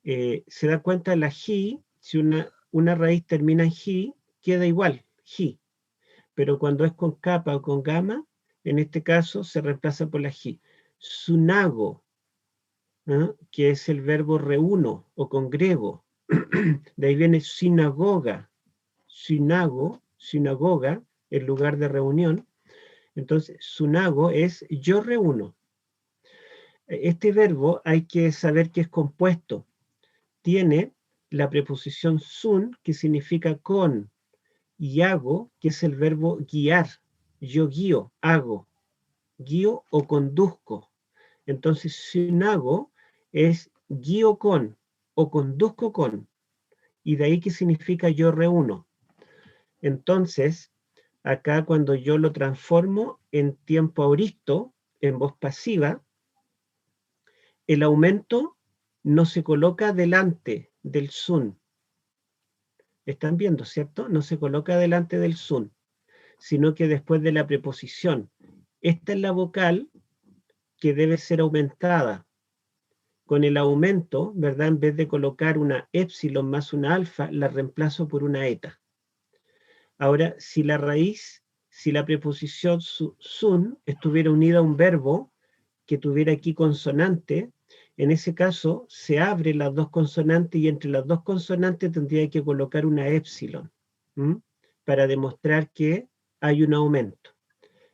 Se da cuenta, la ji, si una raíz termina en ji, queda igual, ji. Pero cuando es con kappa o con gamma, en este caso se reemplaza por la ji. Sunago, que es el verbo reúno o congrego. De ahí viene sinagoga. Sinago, sinagoga, el lugar de reunión. Entonces, sunago es yo reúno. Este verbo hay que saber que es compuesto. Tiene la preposición sun, que significa con, y hago, que es el verbo guiar. Yo guío, hago, guío o conduzco. Entonces, sunago es guío con o conduzco con. Y de ahí que significa yo reúno. Entonces, acá cuando yo lo transformo en tiempo auristo, en voz pasiva, el aumento no se coloca delante del sun. ¿Están viendo, cierto? No se coloca delante del sun, sino que después de la preposición. Esta es la vocal que debe ser aumentada. Con el aumento, ¿verdad? En vez de colocar una épsilon más una alfa, la reemplazo por una eta. Ahora, si la raíz, si la preposición sun estuviera unida a un verbo que tuviera aquí consonante, en ese caso se abren las dos consonantes y entre las dos consonantes tendría que colocar una épsilon para demostrar que hay un aumento.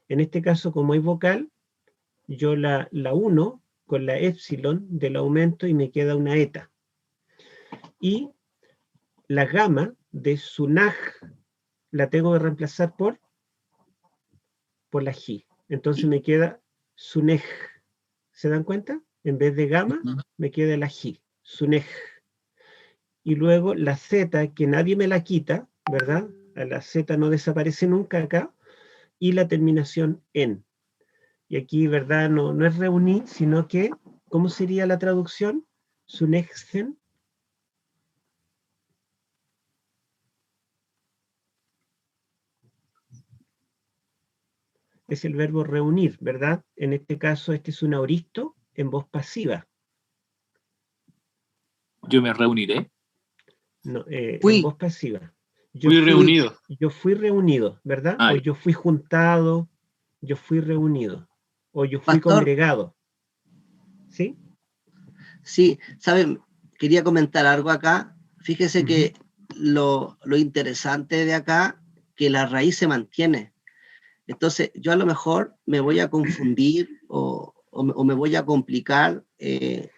En este caso, como hay vocal, yo la uno con la épsilon del aumento y me queda una eta. Y la gamma de sunaj la tengo que reemplazar por la ji. Entonces me queda sunej. ¿Se dan cuenta? En vez de gamma, me queda la ji, sunej. Y luego la z, que nadie me la quita, ¿verdad? La z no desaparece nunca acá. Y la terminación en. Y aquí, ¿verdad? No es reunir, sino que, ¿cómo sería la traducción? Sunejsen. Es el verbo reunir, ¿verdad? En este caso, este es un auristo en voz pasiva. Yo me reuniré. No, en voz pasiva. Fui reunido. Yo fui reunido, ¿verdad? O yo fui juntado, yo fui reunido. O yo fui congregado. ¿Sí? Sí, ¿saben? Quería comentar algo acá. Fíjese que lo interesante de acá, que la raíz se mantiene. Entonces, yo a lo mejor me voy a confundir o me voy a complicar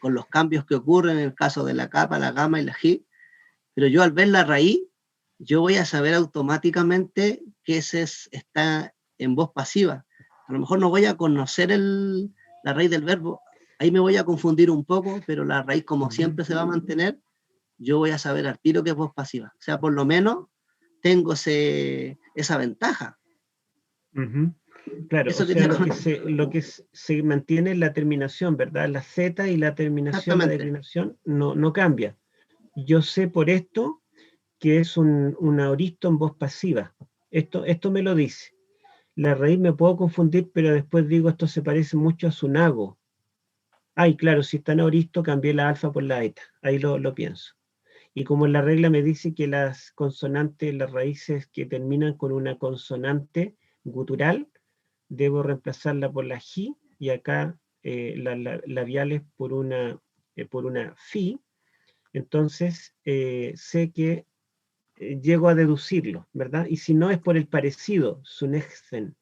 con los cambios que ocurren en el caso de la kappa, la gamma y la ji, pero yo al ver la raíz, yo voy a saber automáticamente que ese está en voz pasiva. A lo mejor no voy a conocer la raíz del verbo, ahí me voy a confundir un poco, pero la raíz como siempre se va a mantener, yo voy a saber al tiro que es voz pasiva. O sea, por lo menos tengo esa ventaja. Claro, Eso o sea, lo que se mantiene es la terminación, ¿verdad? La Z y la terminación, la declinación no cambia. Yo sé por esto que es un aoristo en voz pasiva. Esto me lo dice. La raíz me puedo confundir, pero después digo, esto se parece mucho a sunago. Ay, claro, si está en aoristo, cambié la alfa por la eta. Ahí lo pienso. Y como en la regla me dice que las consonantes, las raíces que terminan con una consonante gutural, debo reemplazarla por la ji, y acá las labiales por una fi. Entonces sé que llego a deducirlo, ¿verdad? Y si no es por el parecido, sunexen.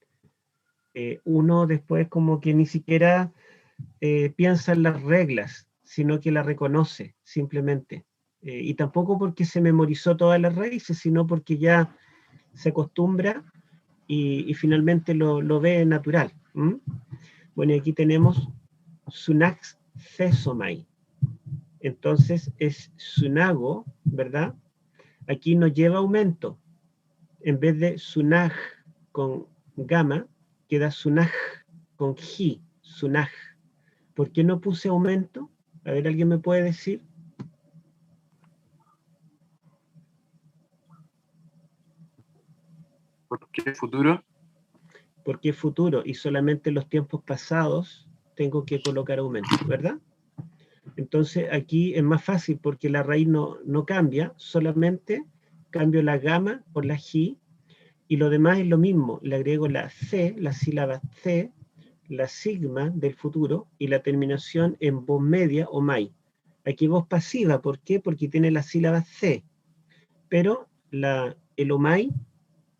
Uno después como que ni siquiera piensa en las reglas, sino que la reconoce simplemente. Y tampoco porque se memorizó todas las raíces, sino porque ya se acostumbra y finalmente lo ve natural. Bueno, y aquí tenemos sunax fesomai. Entonces es sunago, ¿verdad? Aquí no lleva aumento. En vez de sunaj con gamma, queda sunaj con ji, sunaj. ¿Por qué no puse aumento? A ver, ¿alguien me puede decir? ¿Por qué futuro? Porque es futuro y solamente en los tiempos pasados tengo que colocar aumento, ¿verdad? Entonces aquí es más fácil porque la raíz no cambia, solamente cambio la gamma por la ji y lo demás es lo mismo. Le agrego la C, la sílaba C, la sigma del futuro y la terminación en voz media o mai. Aquí voz pasiva, ¿por qué? Porque tiene la sílaba C, pero el omai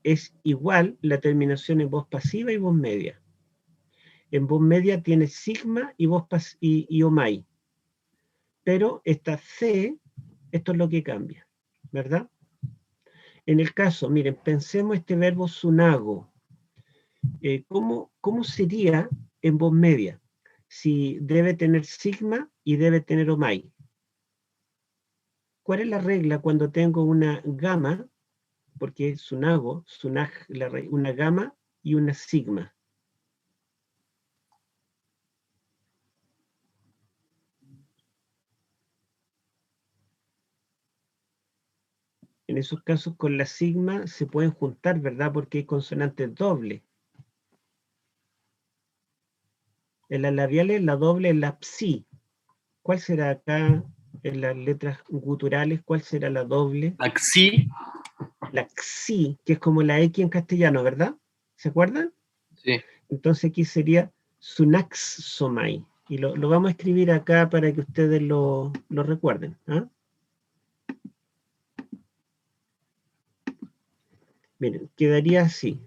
es igual la terminación en voz pasiva y voz media. En voz media tiene sigma y voz y omai. Pero esta C, esto es lo que cambia, ¿verdad? En el caso, miren, pensemos este verbo sunago. ¿Cómo sería en voz media? Si debe tener sigma y debe tener omai. ¿Cuál es la regla cuando tengo una gamma? Porque es sunago, sunaj, una gamma y una sigma. En esos casos con la sigma se pueden juntar, ¿verdad? Porque hay consonantes dobles. En las labiales la doble es la psi. ¿Cuál será acá en las letras guturales? ¿Cuál será la doble? La xi. La xi, que es como la X en castellano, ¿verdad? ¿Se acuerdan? Sí. Entonces aquí sería sunaxomai. Y lo vamos a escribir acá para que ustedes lo recuerden. ¿Ah? Miren, quedaría así.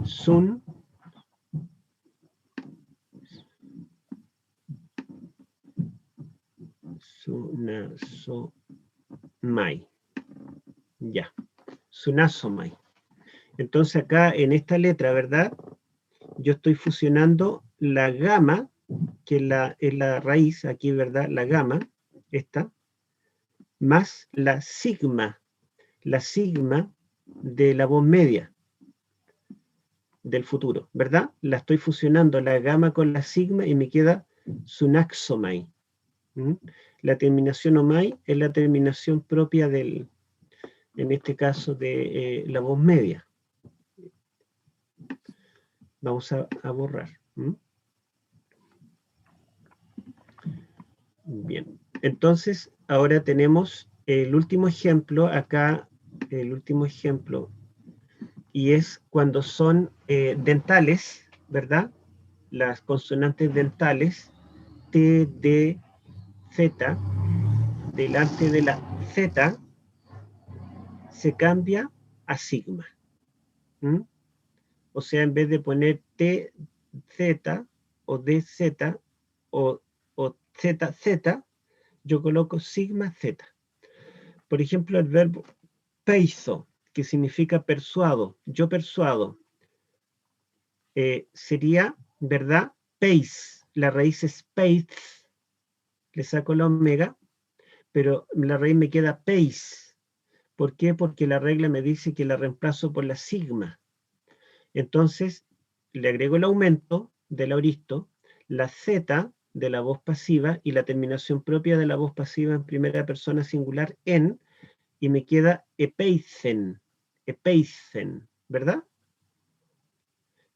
Sun sunasomai. Ya. Sunasomai. Entonces acá en esta letra, ¿verdad? Yo estoy fusionando la gamma, que es la raíz, aquí, ¿verdad? La gamma, esta, más la sigma de la voz media del futuro, ¿verdad? La estoy fusionando la gamma con la sigma y me queda sunaxomai. La terminación omai es la terminación propia en este caso, de la voz media. Vamos a borrar. Bien, entonces ahora tenemos el último ejemplo acá, y es cuando son dentales, ¿verdad? Las consonantes dentales, T, D, Z, delante de la Z, se cambia a sigma. O sea, en vez de poner TZ o DZ o ZZ, yo coloco sigma Z. Por ejemplo, el verbo peizo, que significa persuado, yo persuado. sería, ¿verdad? Pace. La raíz es pace. Le saco la omega, pero la raíz me queda pace. ¿Por qué? Porque la regla me dice que la reemplazo por la sigma. Entonces, le agrego el aumento del auristo, la z de la voz pasiva y la terminación propia de la voz pasiva en primera persona singular en, y me queda epeicen, ¿verdad?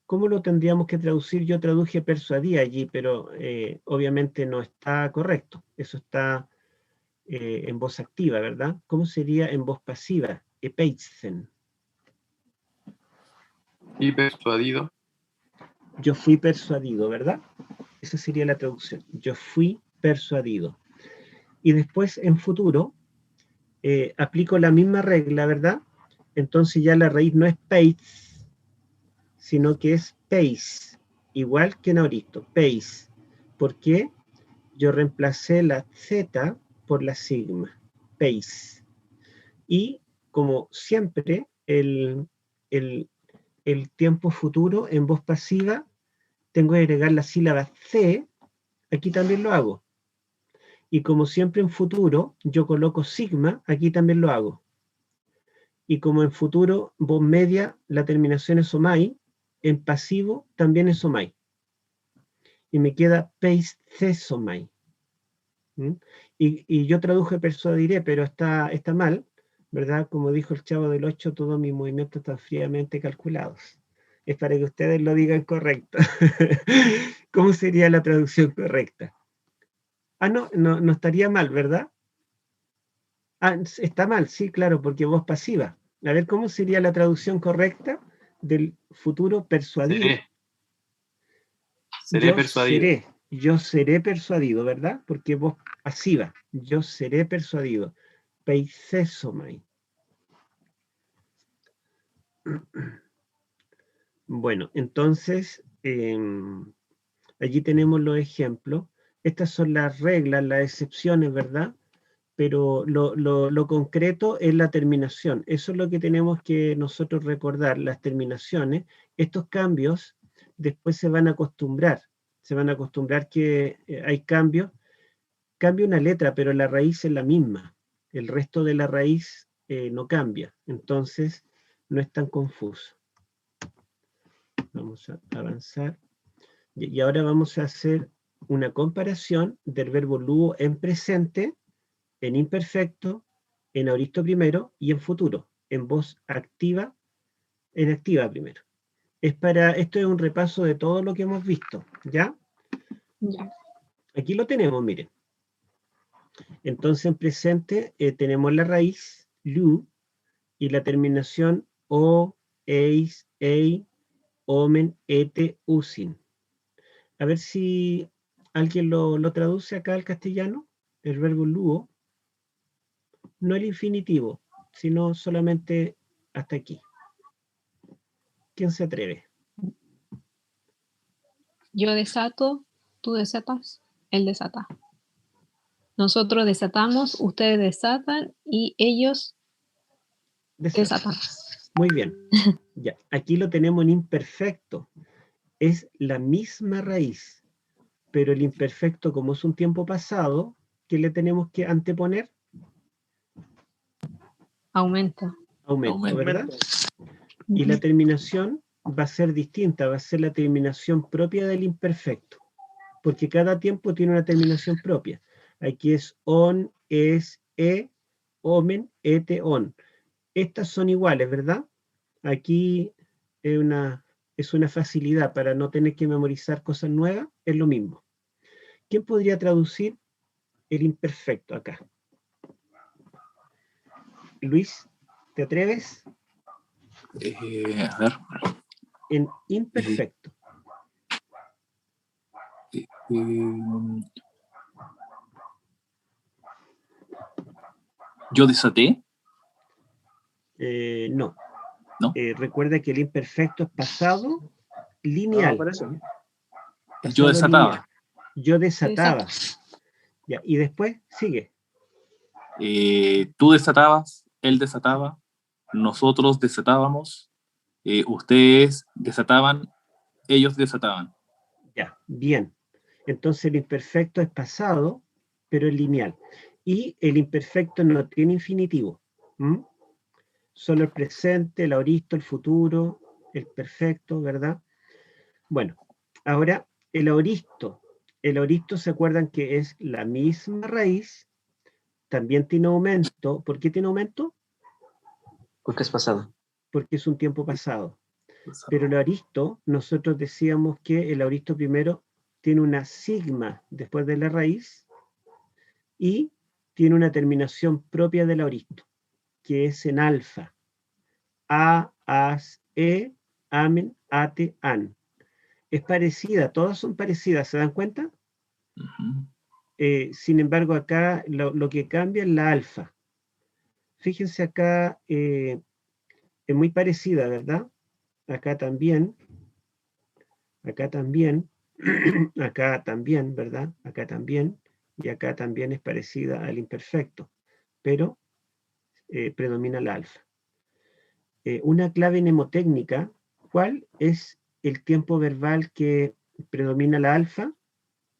¿Cómo lo tendríamos que traducir? Yo traduje persuadí allí, pero obviamente no está correcto. Eso está en voz activa, ¿verdad? ¿Cómo sería en voz pasiva? Epeicen. Y persuadido. Yo fui persuadido, ¿verdad? Esa sería la traducción. Yo fui persuadido. Y después, en futuro, aplico la misma regla, ¿verdad? Entonces ya la raíz no es pace, sino que es pace, igual que en auristo, pace. ¿Por qué? Yo reemplacé la z por la sigma, pace. Y como siempre, el tiempo futuro en voz pasiva, tengo que agregar la sílaba c, aquí también lo hago. Y como siempre en futuro, yo coloco sigma, aquí también lo hago. Y como en futuro, voz media, la terminación es omai, en pasivo también es omai. Y me queda pace cesomai. Y yo traduje persuadiré, pero está mal, ¿verdad? Como dijo el Chavo del 8, todos mis movimientos están fríamente calculados. Es para que ustedes lo digan correcto. ¿Cómo sería la traducción correcta? Ah, no estaría mal, ¿verdad? Ah, está mal, sí, claro, porque voz pasiva. A ver, ¿cómo sería la traducción correcta del futuro persuadir? Seré persuadido. Yo seré persuadido, ¿verdad? Porque voz pasiva. Yo seré persuadido. Peicesomai. Bueno, entonces, allí tenemos los ejemplos. Estas son las reglas, las excepciones, ¿verdad? Pero lo concreto es la terminación. Eso es lo que tenemos que nosotros recordar, las terminaciones. Estos cambios después se van a acostumbrar. Se van a acostumbrar que hay cambios. Cambia una letra, pero la raíz es la misma. El resto de la raíz no cambia. Entonces, no es tan confuso. Vamos a avanzar. Y ahora vamos a hacer una comparación del verbo luo en presente, en imperfecto, en auristo primero y en futuro, en voz activa, en activa primero. Esto es un repaso de todo lo que hemos visto, ¿ya? Ya. Aquí lo tenemos, miren. Entonces en presente tenemos la raíz, lu, y la terminación o, eis, ei, omen, ete, usin. A ver si alguien lo traduce acá al castellano, el verbo luo. No el infinitivo, sino solamente hasta aquí. ¿Quién se atreve? Yo desato, tú desatas, él desata. Nosotros desatamos, ustedes desatan y ellos desatan. Muy bien. Ya, aquí lo tenemos en imperfecto. Es la misma raíz, pero el imperfecto, como es un tiempo pasado, ¿qué le tenemos que anteponer? Aumenta. Aumento, ¿verdad? Y la terminación va a ser distinta, va a ser la terminación propia del imperfecto, porque cada tiempo tiene una terminación propia. Aquí es on, es, omen, ete, on. Estas son iguales, ¿verdad? Aquí es una facilidad para no tener que memorizar cosas nuevas, es lo mismo. ¿Quién podría traducir el imperfecto acá? Luis, ¿te atreves? A ver. En imperfecto. ¿Yo desaté? No. ¿No? Recuerda que el imperfecto es pasado lineal. por eso. Pasado Yo desataba. lineal. Yo desataba. Ya, y después sigue. Tú desatabas, él desataba, nosotros desatábamos, ustedes desataban, ellos desataban. Ya, bien. Entonces el imperfecto es pasado, pero es lineal. Y el imperfecto no tiene infinitivo. Solo el presente, el aoristo, el futuro, el perfecto, ¿verdad? Bueno, ahora el aoristo. El aoristo, ¿se acuerdan que es la misma raíz? También tiene aumento. ¿Por qué tiene aumento? Porque es pasado. Porque es un tiempo pasado. Pero el aoristo, nosotros decíamos que el aoristo primero tiene una sigma después de la raíz y tiene una terminación propia del aoristo, que es en alfa. A, as, e, amen, ate, an. Es parecida, todas son parecidas, ¿se dan cuenta? Sin embargo, acá lo que cambia es la alfa. Fíjense acá, es muy parecida, ¿verdad? Acá también, acá también, acá también, ¿verdad? Acá también, y acá también es parecida al imperfecto, pero predomina la alfa. Una clave mnemotécnica, ¿cuál es el tiempo verbal que predomina la alfa?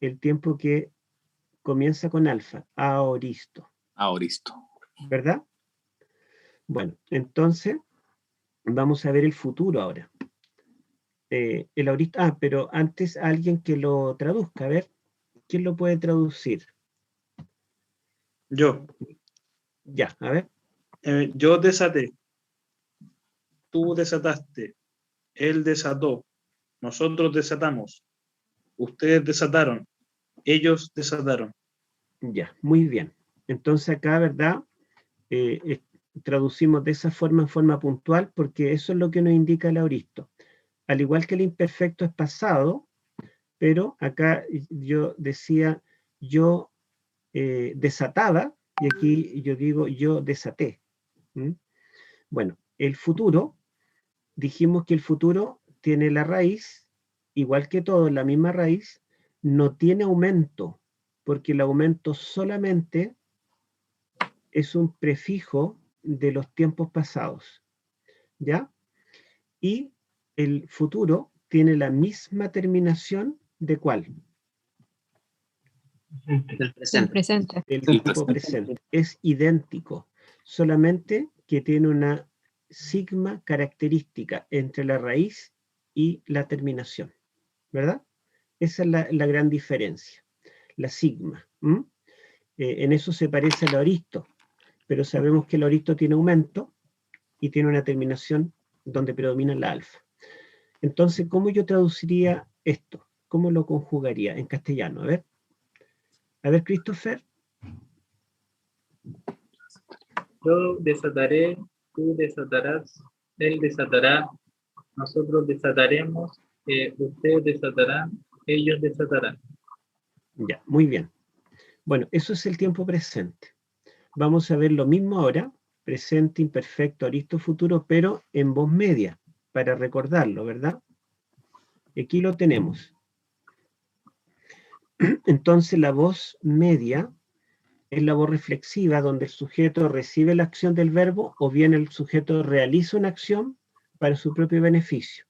El tiempo que comienza con alfa, aoristo. Aoristo. ¿Verdad? Bueno, entonces vamos a ver el futuro ahora. El aoristo, pero antes alguien que lo traduzca, a ver, ¿quién lo puede traducir? Yo. Ya, a ver. Yo desaté. Tú desataste. Él desató. Nosotros desatamos. Ustedes desataron. Ellos desataron. Ya, muy bien. Entonces acá, ¿verdad? Traducimos de esa forma en forma puntual porque eso es lo que nos indica el aoristo. Al igual que el imperfecto es pasado, pero acá yo decía yo desataba y aquí yo digo yo desaté. Bueno, el futuro, dijimos que el futuro tiene la raíz, igual que todo, la misma raíz, no tiene aumento, porque el aumento solamente es un prefijo de los tiempos pasados, ¿ya? Y el futuro tiene la misma terminación ¿de cuál? El presente. El tiempo presente. Es idéntico, solamente que tiene una sigma característica entre la raíz y la terminación, ¿verdad? Esa es la gran diferencia, la sigma. En eso se parece al aoristo, pero sabemos que el aoristo tiene aumento y tiene una terminación donde predomina la alfa. Entonces, ¿cómo yo traduciría esto? ¿Cómo lo conjugaría en castellano? A ver, Christopher. Yo desataré, tú desatarás, él desatará, nosotros desataremos, ustedes desatarán, ellos desatarán. Ya, muy bien. Bueno, eso es el tiempo presente. Vamos a ver lo mismo ahora, presente, imperfecto, aoristo, futuro, pero en voz media, para recordarlo, ¿verdad? Aquí lo tenemos. Entonces la voz media es la voz reflexiva, donde el sujeto recibe la acción del verbo o bien el sujeto realiza una acción para su propio beneficio.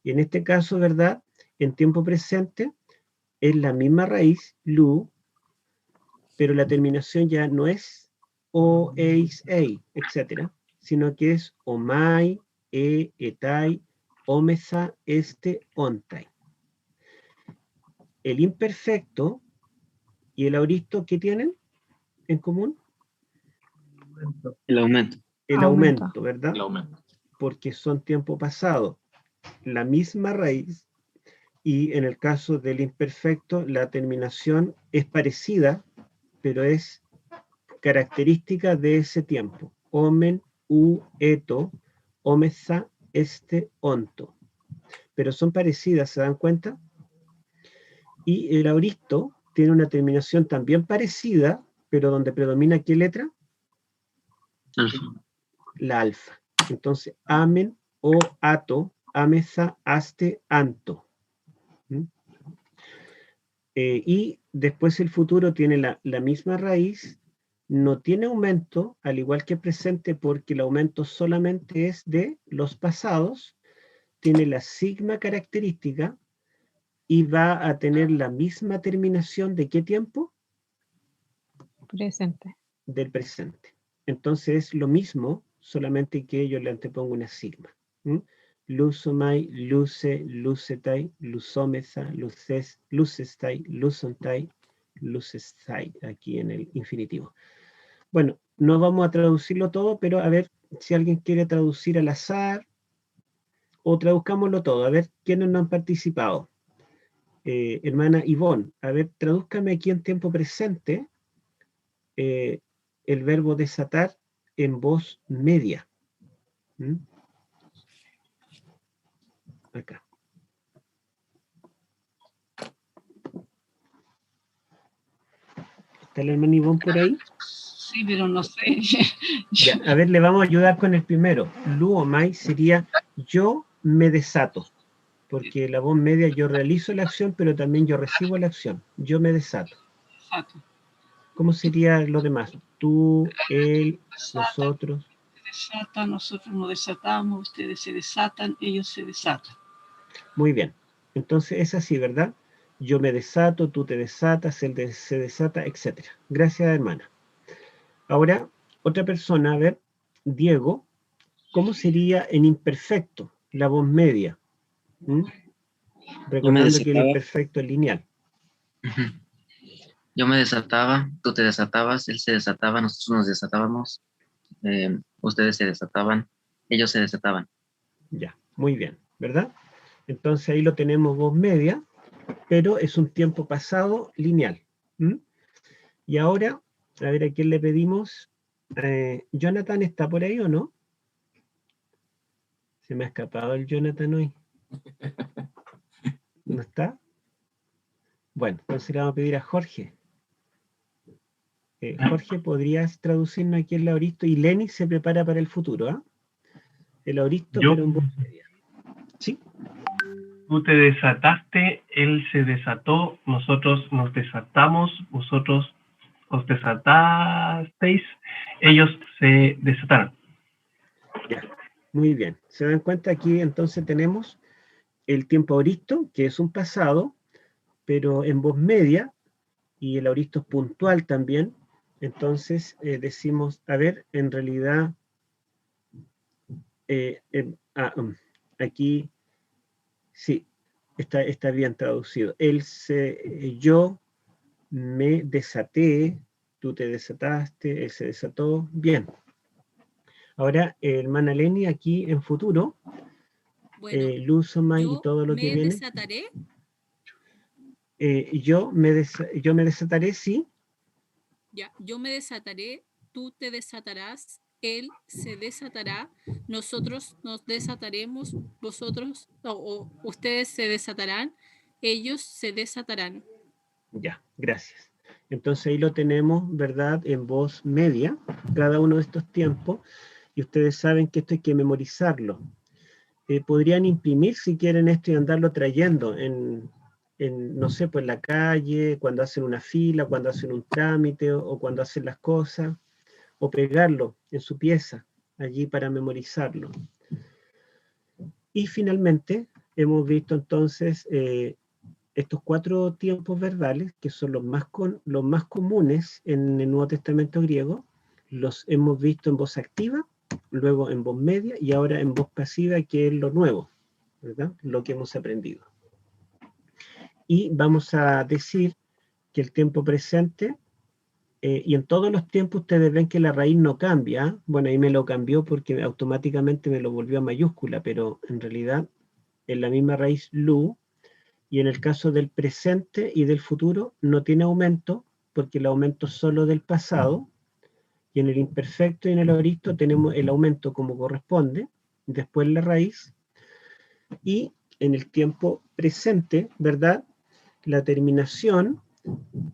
Y en este caso, ¿verdad? En tiempo presente es la misma raíz, lu, pero la terminación ya no es o, eis, ei, etc., sino que es omai, etai, omeza, ontai. El imperfecto y el aoristo, ¿qué tienen en común? El aumento. El aumento, ¿verdad? El aumento. Porque son tiempo pasado. La misma raíz, y en el caso del imperfecto, la terminación es parecida, pero es característica de ese tiempo. Omen, u, eto, omeza, onto. Pero son parecidas, ¿se dan cuenta? Y el aoristo tiene una terminación también parecida, pero donde predomina ¿qué letra? Alfa. La alfa. Entonces, amen, o, ato, ameza, anto. Y después el futuro tiene la misma raíz, no tiene aumento, al igual que presente, porque el aumento solamente es de los pasados, tiene la sigma característica y va a tener la misma terminación ¿de qué tiempo? Presente. Del presente. Entonces es lo mismo, solamente que yo le antepongo una sigma. Lusomai, luce, lucetai, lusomesa, luces, lucestai, lusontai, lucestai, aquí en el infinitivo. Bueno, no vamos a traducirlo todo, pero a ver si alguien quiere traducir al azar, o traduzcámoslo todo, a ver quiénes no han participado. Hermana Ivonne, a ver, tradúzcame aquí en tiempo presente el verbo desatar en voz media. Acá. ¿Está la hermana Ivonne por ahí? Sí, pero no sé. Ya, a ver, le vamos a ayudar con el primero. Luomai sería yo me desato, porque la voz media yo realizo la acción, pero también yo recibo la acción. Yo me desato. Exacto. ¿Cómo sería lo demás? Tú, él, nosotros. Se desata, nosotros nos desatamos, ustedes se desatan, ellos se desatan. Muy bien. Entonces es así, ¿verdad? Yo me desato, tú te desatas, él se desata, etc. Gracias, hermana. Ahora, otra persona, a ver, Diego, ¿cómo sería en imperfecto la voz media? Recordando que el imperfecto es lineal. Yo me desataba, tú te desatabas, él se desataba, nosotros nos desatábamos, ustedes se desataban, ellos se desataban. Ya, muy bien, ¿verdad? Entonces ahí lo tenemos voz media, pero es un tiempo pasado lineal. Y ahora, a ver, ¿a quién le pedimos? ¿Jonathan está por ahí o no? Se me ha escapado el Jonathan hoy. ¿No está? Bueno, entonces le vamos a pedir a Jorge. Jorge, ¿podrías traducirnos aquí el Lauristo? Y Lenny se prepara para el futuro, ¿ah? El Lauristo, pero en voz media. ¿Sí? Tú te desataste, él se desató, nosotros nos desatamos, vosotros os desatasteis, ellos se desataron. Ya, muy bien. ¿Se dan cuenta? Aquí entonces tenemos el tiempo auristo, que es un pasado, pero en voz media, y el auristo es puntual también. Entonces decimos, a ver, en realidad, aquí, sí, está bien traducido. Yo me desaté, tú te desataste, él se desató, bien. Ahora, hermana Leni, aquí en futuro, Luzomai y todo lo que viene. ¿Desataré? Yo me desataré, sí. Ya, yo me desataré, tú te desatarás, él se desatará, nosotros nos desataremos, vosotros o ustedes se desatarán, ellos se desatarán. Ya, gracias. Entonces ahí lo tenemos, ¿verdad? En voz media, cada uno de estos tiempos, y ustedes saben que esto hay que memorizarlo. Podrían imprimir si quieren esto y andarlo trayendo no sé, pues en la calle, cuando hacen una fila, cuando hacen un trámite o cuando hacen las cosas, o pegarlo en su pieza, allí para memorizarlo. Y finalmente, hemos visto entonces estos 4 tiempos verbales, que son los más comunes en el Nuevo Testamento griego, los hemos visto en voz activa, luego en voz media y ahora en voz pasiva, que es lo nuevo, ¿verdad? Lo que hemos aprendido. Y vamos a decir que el tiempo presente, y en todos los tiempos ustedes ven que la raíz no cambia. Bueno, ahí me lo cambió porque automáticamente me lo volvió a mayúscula, pero en realidad es la misma raíz lu, y en el caso del presente y del futuro no tiene aumento, porque el aumento es solo del pasado, y en el imperfecto y en el aoristo tenemos el aumento como corresponde, después la raíz, y en el tiempo presente, ¿verdad? La terminación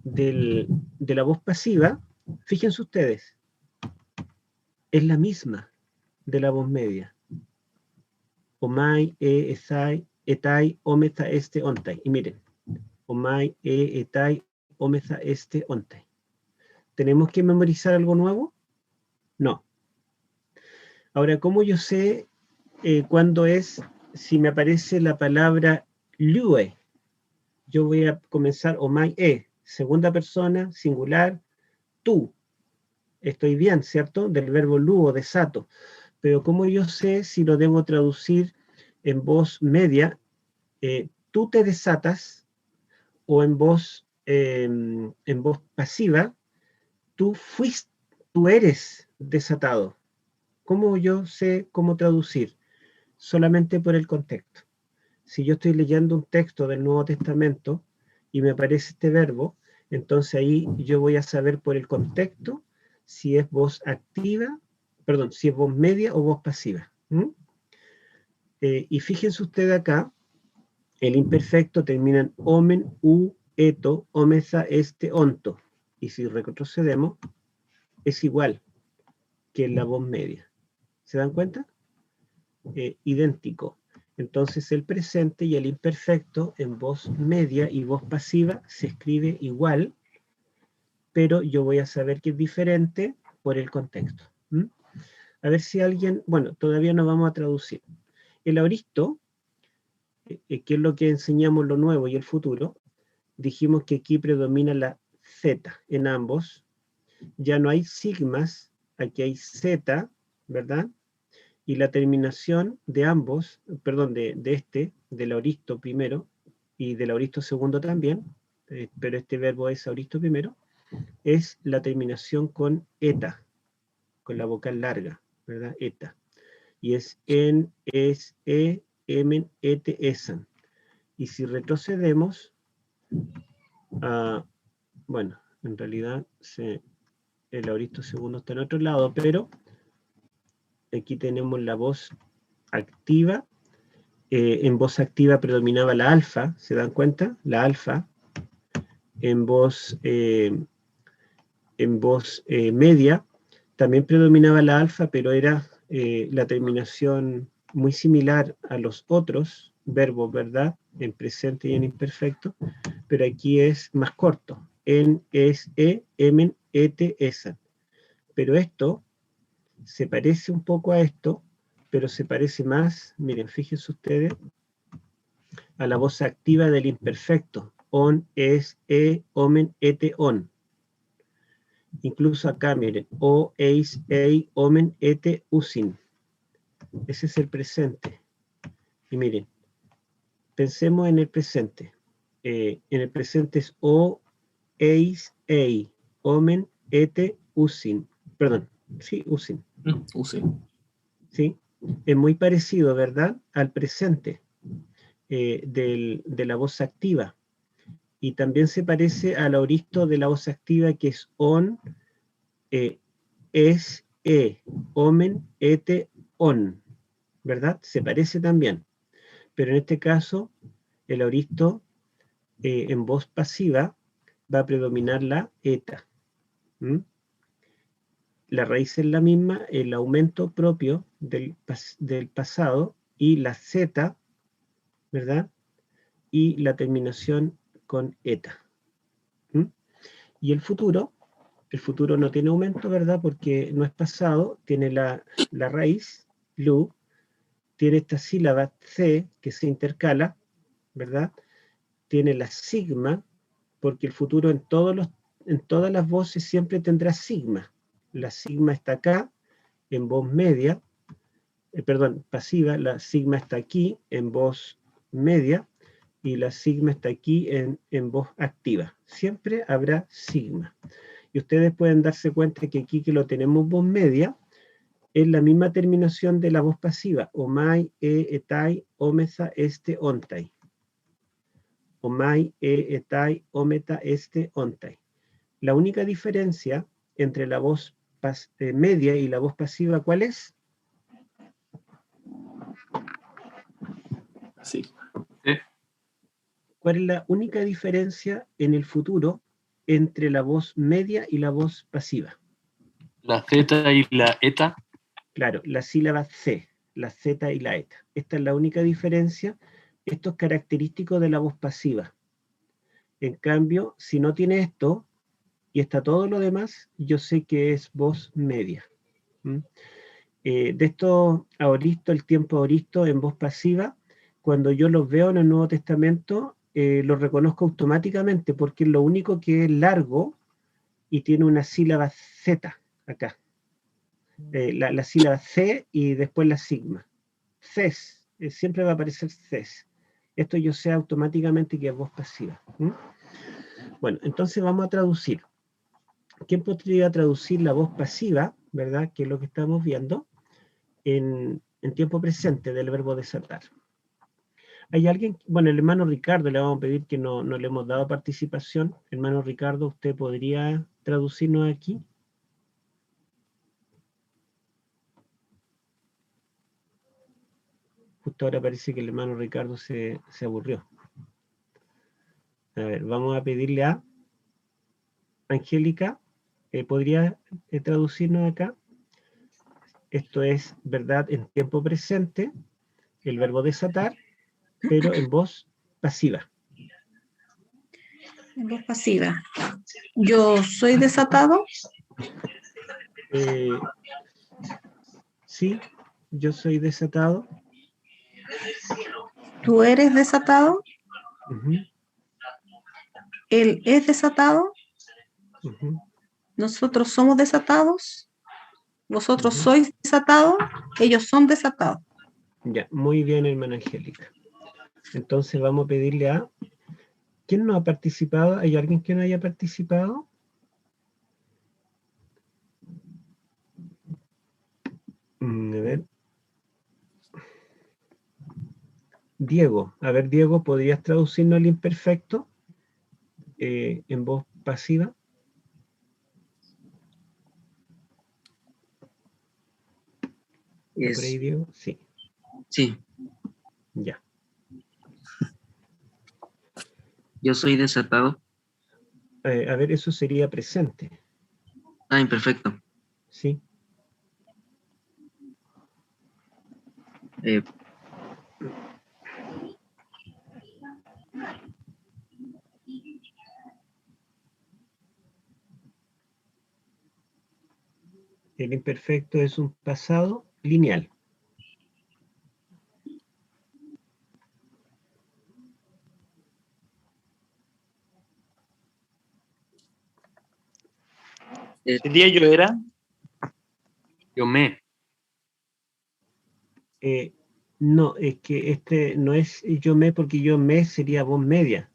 de la voz pasiva, fíjense ustedes, es la misma de la voz media. Omai, esai, etai, ometa, este, ontai. Y miren, omai, etai, ometa, este, ontai. ¿Tenemos que memorizar algo nuevo? No. Ahora, ¿cómo yo sé cuándo es si me aparece la palabra lue, yo voy a comenzar omai segunda persona, singular, tú. Estoy bien, ¿cierto? Del verbo luo, desato. Pero ¿cómo yo sé si lo debo traducir en voz media? Tú te desatas, o en voz pasiva, tú eres desatado. ¿Cómo yo sé cómo traducir? Solamente por el contexto. Si yo estoy leyendo un texto del Nuevo Testamento y me aparece este verbo, entonces ahí yo voy a saber por el contexto si es voz activa, perdón, si es voz media o voz pasiva. Y fíjense ustedes acá, el imperfecto termina en omen, eto, omesa, este, onto. Y si retrocedemos, es igual que la voz media. ¿Se dan cuenta? Idéntico. Entonces el presente y el imperfecto en voz media y voz pasiva se escribe igual, pero yo voy a saber que es diferente por el contexto. A ver si alguien, bueno, todavía no vamos a traducir. El aoristo, que es lo que enseñamos lo nuevo y el futuro, dijimos que aquí predomina la Z en ambos. Ya no hay sigmas, aquí hay Z, ¿verdad? Y la terminación de ambos, perdón, del aoristo primero y del aoristo segundo también, pero este verbo es aoristo primero, es la terminación con eta, con la vocal larga, ¿verdad? Eta. Y es en, es, emen, ete, esan. Y si retrocedemos, bueno, en realidad el aoristo segundo está en otro lado, pero aquí tenemos la voz activa. En voz activa predominaba la alfa, ¿se dan cuenta? La alfa. En voz media también predominaba la alfa, pero era la terminación muy similar a los otros verbos, ¿verdad? En presente y en imperfecto, pero aquí es más corto. En, es, emen, ete, esan. Pero esto se parece un poco a esto, pero se parece más, miren, fíjense ustedes, a la voz activa del imperfecto. On, es, omen, ete, on. Incluso acá, miren, o, eis, ei, omen, ete, usin. Ese es el presente. Y miren, pensemos en el presente. En el presente es o, eis, ei, omen, ete, usin. Perdón, sí, usin. Usin. Sí, es muy parecido, ¿verdad? Al presente de la voz activa. Y también se parece al aoristo de la voz activa que es on, es, omen, ete, on. ¿Verdad? Se parece también. Pero en este caso, el aoristo en voz pasiva va a predominar la eta. La raíz es la misma, el aumento propio del pasado y la z, ¿verdad? Y la terminación con eta. Y el futuro no tiene aumento, ¿verdad? Porque no es pasado, tiene la raíz, lu, tiene esta sílaba c que se intercala, ¿verdad? Tiene la sigma, porque el futuro en todas las voces siempre tendrá sigma. La sigma está acá, en voz media, pasiva, la sigma está aquí, en voz media, y la sigma está aquí en voz activa. Siempre habrá sigma. Y ustedes pueden darse cuenta que aquí que lo tenemos voz media, es la misma terminación de la voz pasiva, omai, etai, omesa, este, ontai. Omai, etai, ometa, este, ontai. La única diferencia entre la voz media y la voz pasiva, ¿cuál es? Sí. ¿Cuál es la única diferencia en el futuro entre la voz media y la voz pasiva? La Z y la eta. Claro, la sílaba C, la Z y la eta. Esta es la única diferencia. Esto es característico de la voz pasiva. En cambio, si no tiene esto y está todo lo demás, yo sé que es voz media. De esto aoristo, el tiempo aoristo en voz pasiva, cuando yo los veo en el Nuevo Testamento, los reconozco automáticamente porque es lo único que es largo y tiene una sílaba Z acá. La sílaba C y después la sigma. CES, siempre va a aparecer CES. Esto yo sé automáticamente que es voz pasiva. Bueno, entonces vamos a traducir. ¿Quién podría traducir la voz pasiva, verdad? Que es lo que estamos viendo en tiempo presente del verbo desatar. ¿Hay alguien? Bueno, el hermano Ricardo, le vamos a pedir que no le hemos dado participación. Hermano Ricardo, ¿usted podría traducirnos aquí? Justo ahora parece que el hermano Ricardo se aburrió. A ver, vamos a pedirle a Angélica, ¿podría traducirnos acá? Esto es verdad en tiempo presente, el verbo desatar, pero en voz pasiva. En voz pasiva. Yo soy desatado. Sí, yo soy desatado. Tú eres desatado. Uh-huh. Él es desatado. Uh-huh. Nosotros somos desatados. Vosotros Uh-huh. sois desatados. Ellos son desatados. Ya, muy bien, hermana Angélica. Entonces vamos a pedirle a... ¿Quién no ha participado? ¿Hay alguien que no haya participado? A ver. Diego. A ver, Diego, ¿podrías traducirnos el imperfecto en voz pasiva? ¿Por ahí, Diego? Sí. Sí. Ya. Yo soy desatado. A ver, eso sería presente. Ah, imperfecto. Sí. El imperfecto es un pasado lineal. ¿Sería yo era? Yo me. No, es que este no es yo me, porque yo me sería voz media.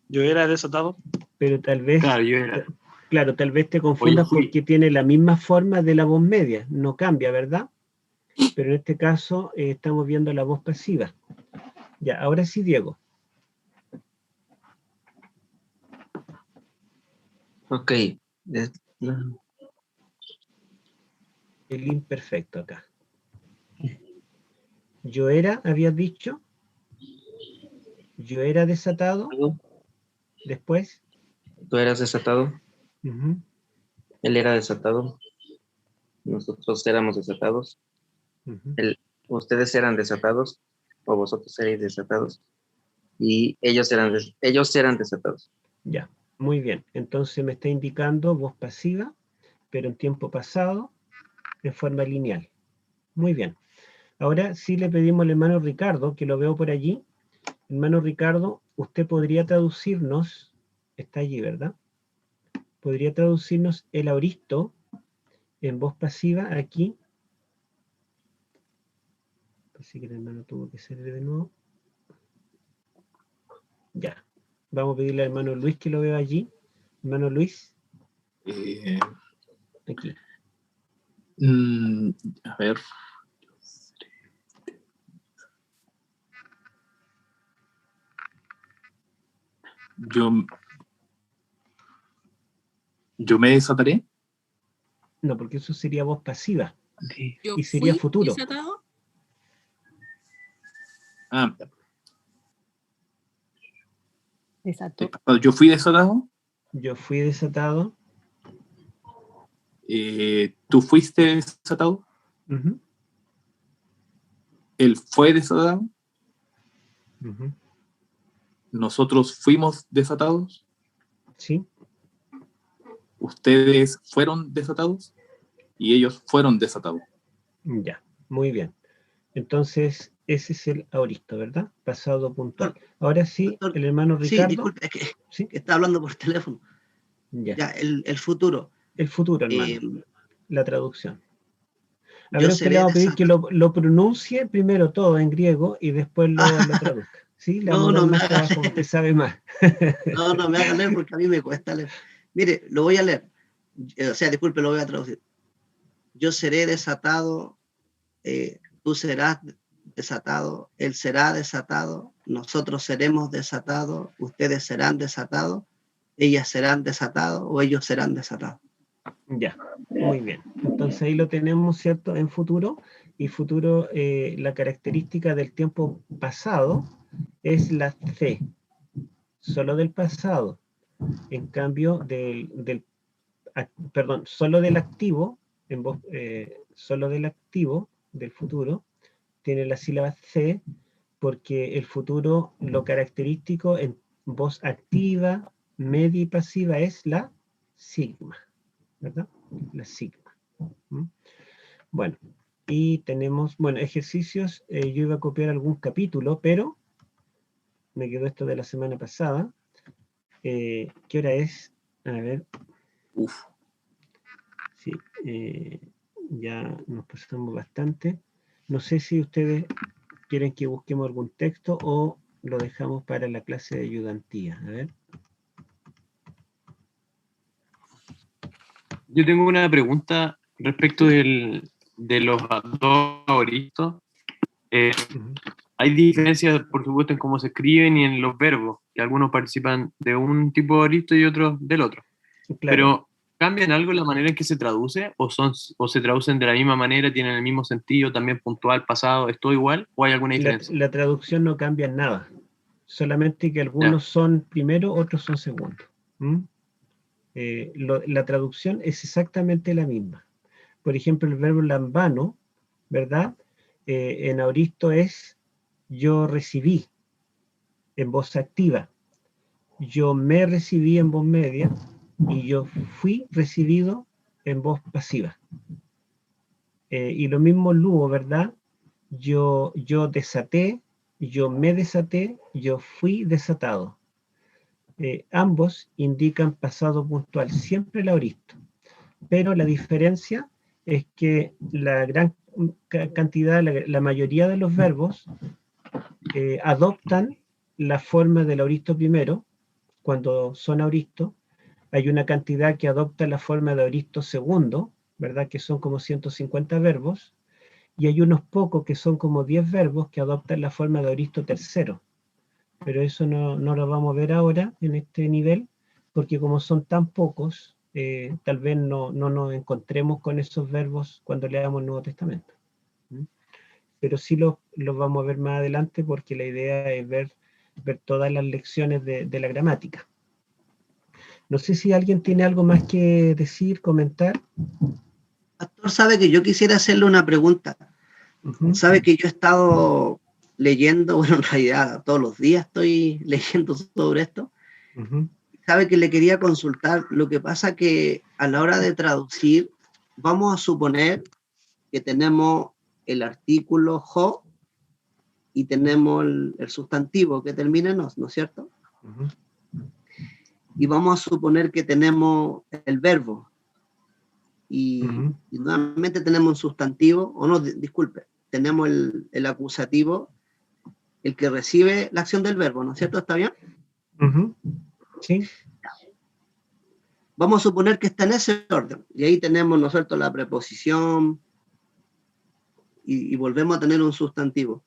¿Yo era desatado? Pero tal vez... Claro, yo era. Claro, tal vez te confundas porque tiene la misma forma de la voz media. No cambia, ¿verdad? Pero en este caso estamos viendo la voz pasiva. Ya, ahora sí, Diego. Ok. El imperfecto acá. Yo era, habías dicho. Yo era desatado. Después. Tú eras desatado. Uh-huh. Él era desatado. Nosotros éramos desatados. Uh-huh. Ustedes eran desatados. O vosotros erais desatados. Y ellos eran desatados. Ya, muy bien. Entonces me está indicando voz pasiva, pero en tiempo pasado, de forma lineal. Muy bien. Ahora sí le pedimos al hermano Ricardo, que lo veo por allí. Hermano Ricardo, usted podría traducirnos, está allí, ¿verdad? Podría traducirnos el auristo en voz pasiva aquí. Así que el hermano tuvo que salir de nuevo. Ya. Vamos a pedirle al hermano Luis que lo vea allí. Hermano Luis. Aquí. A ver. Yo me desataré. No, porque eso sería voz pasiva. Sí. Y sería futuro. ¿Desatado? Desató. Yo fui desatado. Yo fui desatado. Tú fuiste desatado. Uh-huh. Él fue desatado. Uh-huh. Nosotros fuimos desatados. Sí. Ustedes fueron desatados y ellos fueron desatados. Ya, muy bien. Entonces, ese es el aoristo, ¿verdad? Pasado puntual. Ahora sí, el hermano Ricardo. Sí, disculpe, es que está hablando por teléfono. Ya, el futuro. El futuro, hermano. La traducción. A Yo ver, usted le va a pedir que lo pronuncie primero todo en griego y después lo traduzca. ¿Sí? Le vamos a dar más trabajo, usted sabe más. No me haga leer porque a mí me cuesta leer. Mire, lo voy a leer. O sea, disculpe, lo voy a traducir. Yo seré desatado, tú serás desatado, él será desatado, nosotros seremos desatados, ustedes serán desatados, ellas serán desatados o ellos serán desatados. Ya, muy bien. Entonces ahí lo tenemos, ¿cierto? En futuro. Y futuro, la característica del tiempo pasado es la C, solo del pasado. En cambio, solo del activo, solo del activo del futuro, tiene la sílaba C, porque el futuro, lo característico en voz activa, media y pasiva es la sigma, ¿verdad? La sigma. Bueno, y tenemos, ejercicios. Yo iba a copiar algún capítulo, pero me quedó esto de la semana pasada. ¿Qué hora es? A ver. Sí, ya nos pasamos bastante. No sé si ustedes quieren que busquemos algún texto o lo dejamos para la clase de ayudantía. A ver. Yo tengo una pregunta respecto de los dos aoristos. Hay diferencias, por supuesto, en cómo se escriben y en los verbos, que algunos participan de un tipo de aoristo y otros del otro. Claro. Pero, ¿cambian algo en la manera en que se traduce? ¿O se traducen de la misma manera, tienen el mismo sentido, también puntual, pasado, es todo igual? ¿O hay alguna diferencia? La traducción no cambia en nada. Solamente que algunos son primero, otros son segundo. La traducción es exactamente la misma. Por ejemplo, el verbo lambano, ¿verdad? En aoristo es yo recibí en voz activa, yo me recibí en voz media y yo fui recibido en voz pasiva. Y lo mismo luo, ¿verdad? Yo desaté, yo me desaté, yo fui desatado. Ambos indican pasado puntual, siempre el aoristo. Pero la diferencia es que la gran cantidad, la mayoría de los verbos adoptan la forma del aoristo primero, cuando son aoristo. Hay una cantidad que adopta la forma de aoristo segundo, ¿verdad? Que son como 150 verbos. Y hay unos pocos que son como 10 verbos que adoptan la forma de aoristo tercero. Pero eso no lo vamos a ver ahora en este nivel, porque como son tan pocos, tal vez no nos encontremos con esos verbos cuando leamos el Nuevo Testamento. Pero sí los vamos a ver más adelante, porque la idea es ver todas las lecciones de la gramática. No sé si alguien tiene algo más que decir, comentar. Pastor, sabe que yo quisiera hacerle una pregunta. Sabe que yo he estado leyendo, bueno, en realidad todos los días estoy leyendo sobre esto. Sabe que le quería consultar. Lo que pasa que a la hora de traducir, vamos a suponer que tenemos el artículo jo y tenemos el sustantivo que termina en os, ¿no es cierto? Y vamos a suponer que tenemos el verbo y nuevamente tenemos un sustantivo, o no, disculpe, tenemos el acusativo, el que recibe la acción del verbo, ¿no es cierto? ¿Está bien? Sí. Vamos a suponer que está en ese orden, y ahí tenemos, ¿no es cierto?, la preposición, y volvemos a tener un sustantivo.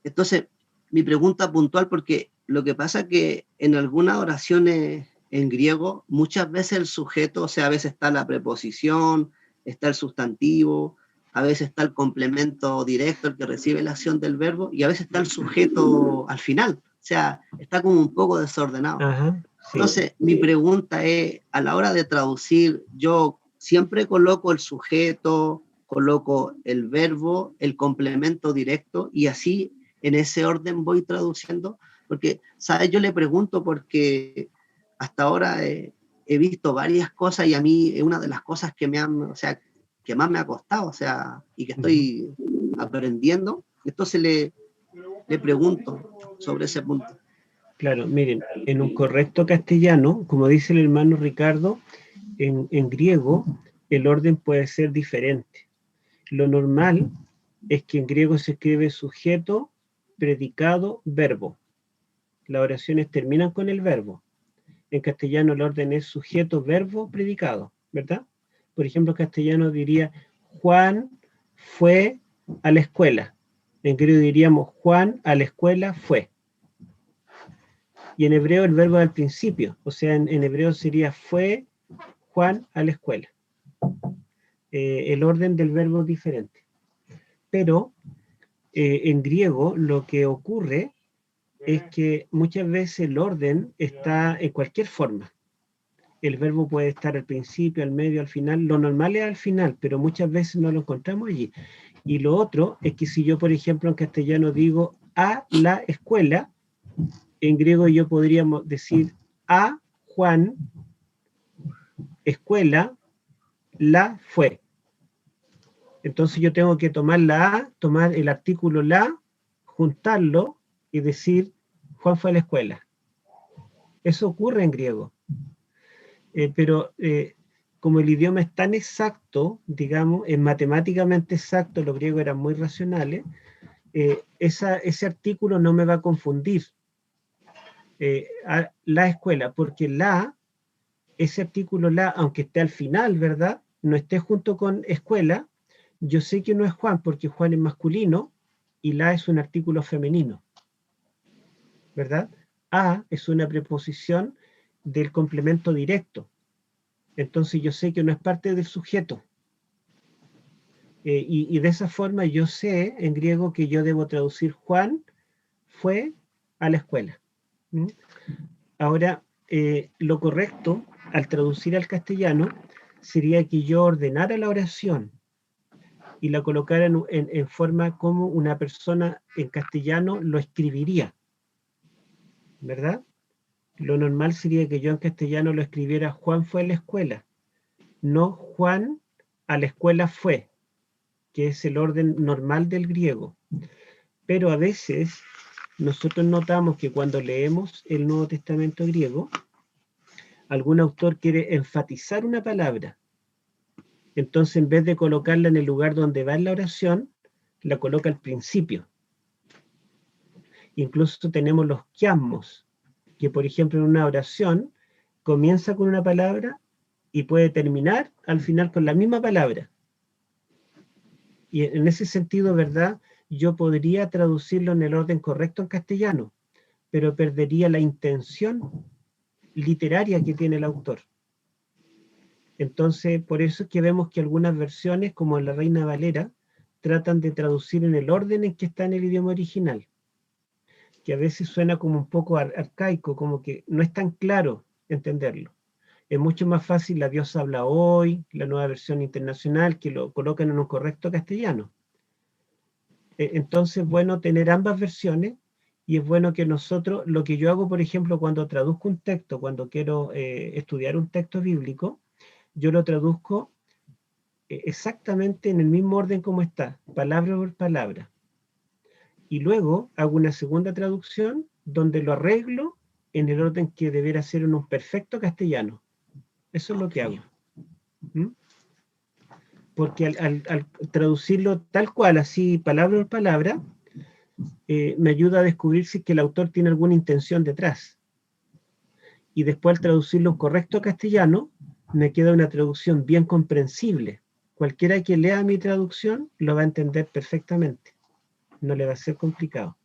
Entonces, mi pregunta puntual, porque lo que pasa es que en algunas oraciones en griego, muchas veces el sujeto, o sea, a veces está la preposición, está el sustantivo, a veces está el complemento directo, el que recibe la acción del verbo, y a veces está el sujeto al final. O sea, está como un poco desordenado. Sí. Entonces, mi pregunta es, a la hora de traducir, yo siempre coloco el sujeto, coloco el verbo, el complemento directo, y así en ese orden voy traduciendo, porque, ¿sabes? Yo le pregunto porque hasta ahora he visto varias cosas y a mí es una de las cosas que me han, o sea, que más me ha costado, o sea, y que estoy aprendiendo. Entonces le pregunto sobre ese punto. Claro, miren, en un correcto castellano, como dice el hermano Ricardo, en griego el orden puede ser diferente. Lo normal es que en griego se escribe sujeto, predicado, verbo. Las oraciones terminan con el verbo. En castellano el orden es sujeto, verbo, predicado, ¿verdad? Por ejemplo, en castellano diría Juan fue a la escuela. En griego diríamos Juan a la escuela fue. Y en hebreo el verbo al principio, o sea, en hebreo sería fue Juan a la escuela. El orden del verbo es diferente. Pero en griego lo que ocurre es que muchas veces el orden está en cualquier forma. El verbo puede estar al principio, al medio, al final. Lo normal es al final, pero muchas veces no lo encontramos allí. Y lo otro es que si yo, por ejemplo, en castellano digo a la escuela, en griego yo podríamos decir a Juan, escuela, la fue. Entonces yo tengo que tomar la A, tomar el artículo la, juntarlo y decir Juan fue a la escuela. Eso ocurre en griego. Pero como el idioma es tan exacto, digamos, es matemáticamente exacto, los griegos eran muy racionales, ese artículo no me va a confundir. A la escuela, porque ese artículo la, aunque esté al final, ¿verdad? No esté junto con escuela, yo sé que no es Juan, porque Juan es masculino, y la es un artículo femenino, ¿verdad? A es una preposición del complemento directo, entonces yo sé que no es parte del sujeto, y de esa forma yo sé en griego que yo debo traducir Juan fue a la escuela. Ahora, lo correcto al traducir al castellano sería que yo ordenara la oración y la colocara en forma como una persona en castellano lo escribiría, ¿verdad? Lo normal sería que yo en castellano lo escribiera Juan fue a la escuela, no Juan a la escuela fue, que es el orden normal del griego. Pero a veces nosotros notamos que cuando leemos el Nuevo Testamento griego, algún autor quiere enfatizar una palabra. Entonces, en vez de colocarla en el lugar donde va en la oración, la coloca al principio. Incluso tenemos los quiasmos, que por ejemplo en una oración comienza con una palabra y puede terminar al final con la misma palabra. Y en ese sentido, ¿verdad?, yo podría traducirlo en el orden correcto en castellano, pero perdería la intención literaria que tiene el autor. Entonces, por eso es que vemos que algunas versiones, como la Reina Valera, tratan de traducir en el orden en que está en el idioma original, que a veces suena como un poco arcaico, como que no es tan claro entenderlo. Es mucho más fácil la Dios habla hoy, la Nueva Versión Internacional, que lo colocan en un correcto castellano. Entonces es bueno tener ambas versiones, y es bueno que nosotros, lo que yo hago, por ejemplo, cuando traduzco un texto, cuando quiero estudiar un texto bíblico, yo lo traduzco exactamente en el mismo orden como está, palabra por palabra. Y luego hago una segunda traducción donde lo arreglo en el orden que debiera ser en un perfecto castellano. Eso es lo que hago. Porque al traducirlo tal cual, así palabra por palabra, me ayuda a descubrir si es que el autor tiene alguna intención detrás. Y después al traducirlo en correcto castellano, me queda una traducción bien comprensible. Cualquiera que lea mi traducción lo va a entender perfectamente. No le va a ser complicado.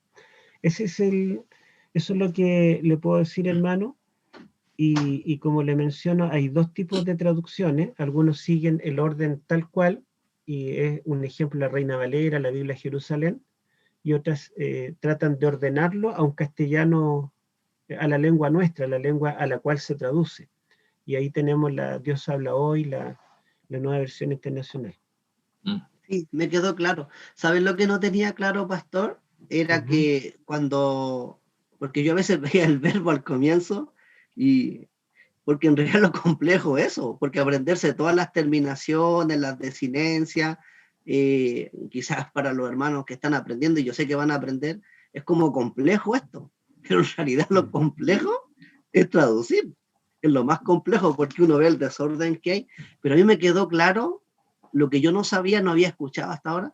Eso es lo que le puedo decir, hermano. Y como le menciono, hay dos tipos de traducciones. Algunos siguen el orden tal cual, y es un ejemplo la Reina Valera, la Biblia Jerusalén, y otras tratan de ordenarlo a un castellano, a la lengua nuestra, a la lengua a la cual se traduce. Y ahí tenemos la Dios habla hoy, la Nueva Versión Internacional. Sí, me quedó claro. ¿Sabes lo que no tenía claro, pastor? Era que porque yo a veces veía el verbo al comienzo, y porque en realidad lo complejo eso, porque aprenderse todas las terminaciones, las desinencias, quizás para los hermanos que están aprendiendo, y yo sé que van a aprender, es como complejo esto, pero en realidad lo complejo es traducir, es lo más complejo porque uno ve el desorden que hay, pero a mí me quedó claro lo que yo no sabía, no había escuchado hasta ahora.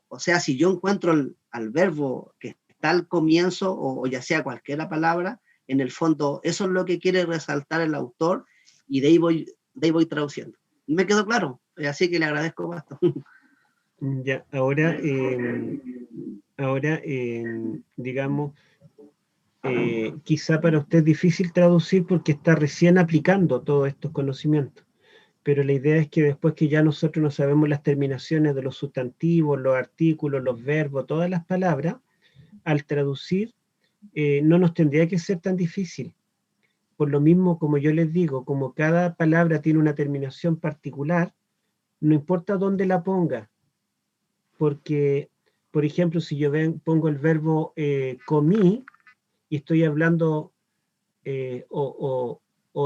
O sea, si yo encuentro al verbo que está al comienzo, o ya sea cualquier palabra, en el fondo eso es lo que quiere resaltar el autor, y de ahí voy traduciendo. Me quedó claro, así que le agradezco bastante. Ya, ahora, digamos, quizá para usted es difícil traducir porque está recién aplicando todos estos conocimientos, pero la idea es que después que ya nosotros no sabemos las terminaciones de los sustantivos, los artículos, los verbos, todas las palabras, al traducir no nos tendría que ser tan difícil. Por lo mismo, como yo les digo, como cada palabra tiene una terminación particular, no importa dónde la ponga, porque, por ejemplo, si yo pongo el verbo comí, y estoy hablando, o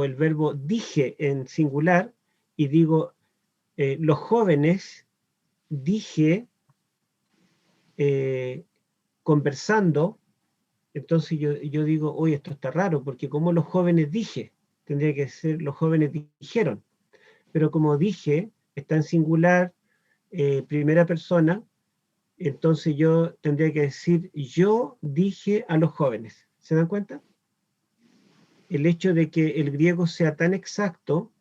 el verbo dije en singular, y digo, los jóvenes, dije, conversando, entonces yo digo, oye, esto está raro, porque como los jóvenes dije, tendría que ser los jóvenes dijeron, pero como dije, está en singular, primera persona, entonces yo tendría que decir, yo dije a los jóvenes. ¿Se dan cuenta? El hecho de que el griego sea tan exacto,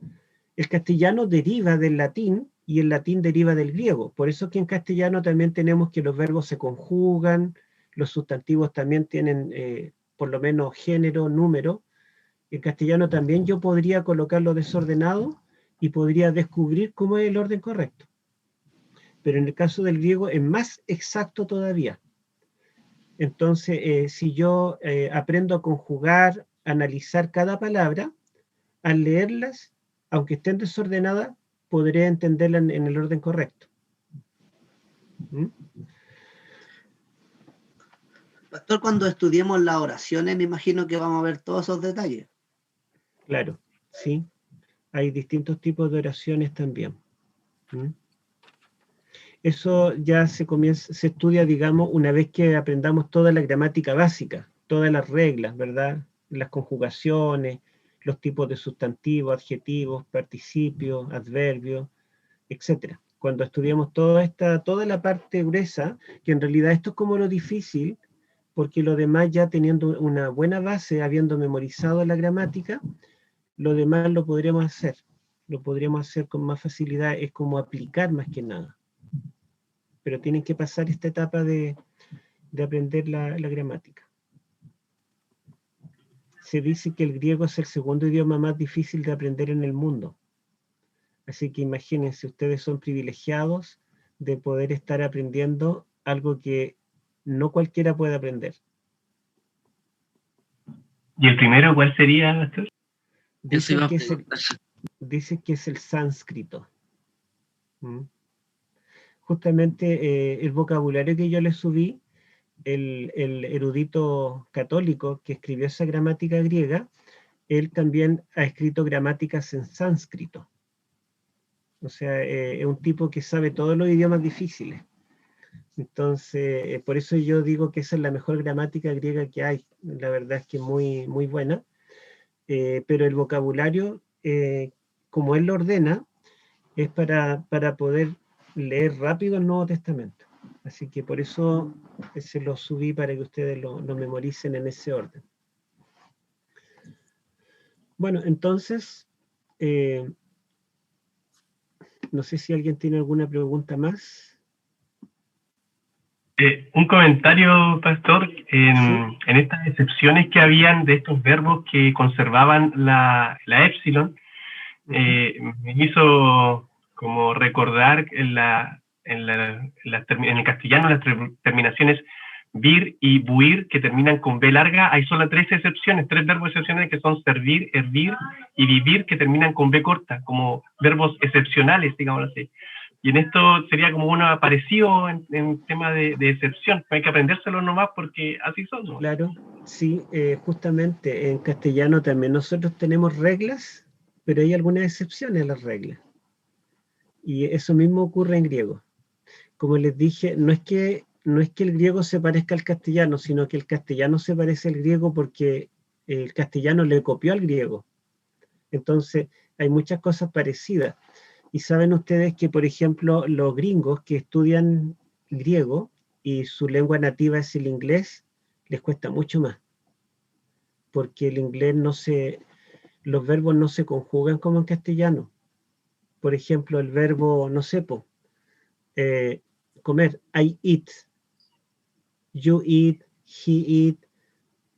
el castellano deriva del latín y el latín deriva del griego. Por eso que en castellano también tenemos que los verbos se conjugan, los sustantivos también tienen por lo menos género, número. En castellano también yo podría colocarlo desordenado y podría descubrir cómo es el orden correcto. Pero en el caso del griego es más exacto todavía. Entonces, si yo aprendo a conjugar, analizar cada palabra, al leerlas, aunque estén desordenadas, podré entenderlas en el orden correcto. ¿Mm? Pastor, cuando estudiemos las oraciones, me imagino que vamos a ver todos esos detalles. Claro, sí. Hay distintos tipos de oraciones también. ¿Mm? Eso ya se estudia, digamos, una vez que aprendamos toda la gramática básica, todas las reglas, ¿verdad? Las conjugaciones, los tipos de sustantivos, adjetivos, participios, adverbios, etc. Cuando estudiamos toda la parte gruesa, que en realidad esto es como lo difícil, porque lo demás ya teniendo una buena base, habiendo memorizado la gramática, lo demás lo podríamos hacer con más facilidad, es como aplicar más que nada. Pero tienen que pasar esta etapa de aprender la gramática. Se dice que el griego es el segundo idioma más difícil de aprender en el mundo. Así que imagínense, ustedes son privilegiados de poder estar aprendiendo algo que no cualquiera puede aprender. ¿Y el primero cuál sería, Pastor? Dicen que es el sánscrito. ¿Mm? Justamente el vocabulario que yo le subí, el erudito católico que escribió esa gramática griega, él también ha escrito gramáticas en sánscrito. O sea, es un tipo que sabe todos los idiomas difíciles. Entonces, por eso yo digo que esa es la mejor gramática griega que hay. La verdad es que es muy, muy buena. Pero el vocabulario, como él lo ordena, es para poder leer rápido el Nuevo Testamento. Así que por eso se lo subí para que ustedes lo memoricen en ese orden. Bueno, entonces, no sé si alguien tiene alguna pregunta más. Un comentario, Pastor, en estas excepciones que habían de estos verbos que conservaban la épsilon, me hizo como recordar en el castellano las terminaciones vir y buir, que terminan con B larga. Hay solo tres verbos excepcionales, que son servir, hervir y vivir, que terminan con B corta, como verbos excepcionales, digamos así. Y en esto sería como uno parecido en tema de excepción. Hay que aprendérselo nomás porque así son, ¿no? Claro, sí, justamente en castellano también nosotros tenemos reglas, pero hay algunas excepciones a las reglas. Y eso mismo ocurre en griego. como les dije, no es que el griego se parezca al castellano, sino que el castellano se parece al griego porque el castellano le copió al griego. Entonces, hay muchas cosas parecidas. Y saben ustedes que, por ejemplo, los gringos que estudian griego y su lengua nativa es el inglés, les cuesta mucho más. Porque el inglés los verbos no se conjugan como en castellano. Por ejemplo, el verbo, no sé, comer, I eat, you eat, he eat,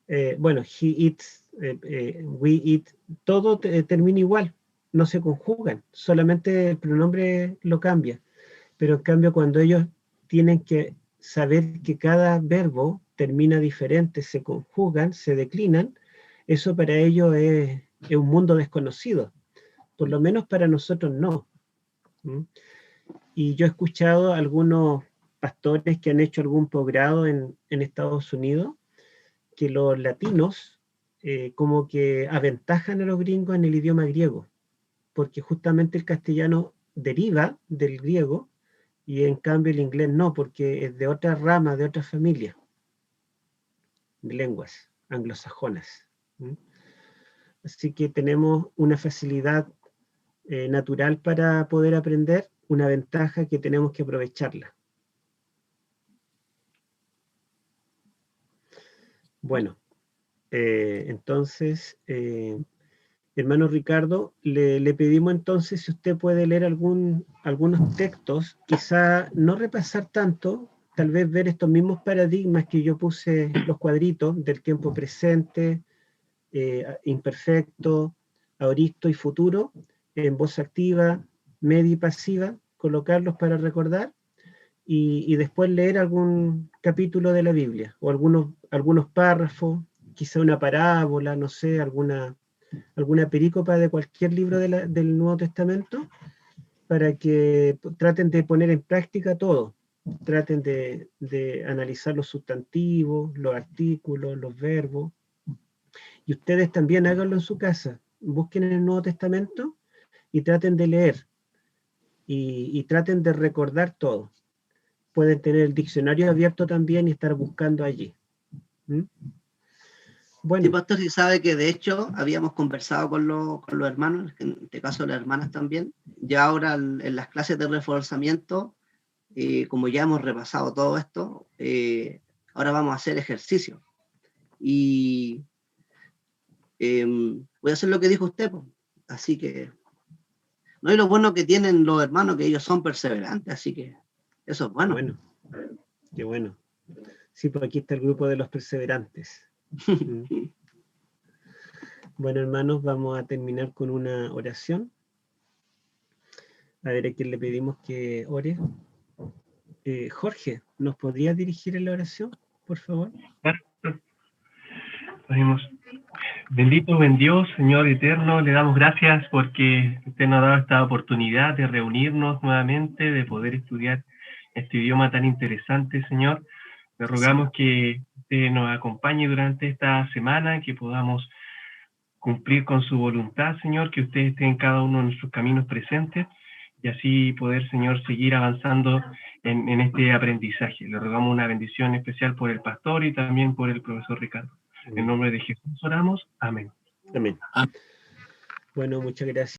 he eats, we eat, todo termina igual, no se conjugan, solamente el pronombre lo cambia. Pero en cambio cuando ellos tienen que saber que cada verbo termina diferente, se conjugan, se declinan, eso para ellos es un mundo desconocido. Por lo menos para nosotros no. Y yo he escuchado a algunos pastores que han hecho algún posgrado en Estados Unidos, que los latinos como que aventajan a los gringos en el idioma griego, porque justamente el castellano deriva del griego y en cambio el inglés no, porque es de otra rama, de otra familia de lenguas anglosajonas. Así que tenemos una facilidad natural para poder aprender, una ventaja que tenemos que aprovecharla. Bueno, entonces, hermano Ricardo, le pedimos entonces si usted puede leer algunos textos, quizá no repasar tanto, tal vez ver estos mismos paradigmas que yo puse, los cuadritos del tiempo presente, imperfecto, aoristo y futuro, en voz activa, media y pasiva, colocarlos para recordar, y después leer algún capítulo de la Biblia, o algunos párrafos, quizá una parábola, no sé, alguna perícopa de cualquier libro del Nuevo Testamento, para que traten de poner en práctica todo, traten de analizar los sustantivos, los artículos, los verbos, y ustedes también háganlo en su casa, busquen en el Nuevo Testamento y traten de leer, y traten de recordar todo. Pueden tener el diccionario abierto también y estar buscando allí. Bueno. Sí, pastor, sí sabe que de hecho habíamos conversado con los hermanos, en este caso las hermanas también, ya ahora en las clases de reforzamiento, como ya hemos repasado todo esto, ahora vamos a hacer ejercicio. Y voy a hacer lo que dijo usted, pues. Así que, no, y lo bueno que tienen los hermanos, que ellos son perseverantes, así que eso es bueno. Qué bueno. Sí, pues aquí está el grupo de los perseverantes. Bueno, hermanos, vamos a terminar con una oración. A ver, ¿a quién le pedimos que ore? Jorge, ¿nos podrías dirigir en la oración, por favor? Bendito, buen Dios, Señor eterno, le damos gracias porque usted nos ha dado esta oportunidad de reunirnos nuevamente, de poder estudiar este idioma tan interesante, Señor. Le rogamos que usted nos acompañe durante esta semana, que podamos cumplir con su voluntad, Señor, que usted esté en cada uno de nuestros caminos presentes y así poder, Señor, seguir avanzando en este aprendizaje. Le rogamos una bendición especial por el pastor y también por el profesor Ricardo. En nombre de Jesús oramos. Amén. Amén. Bueno, muchas gracias.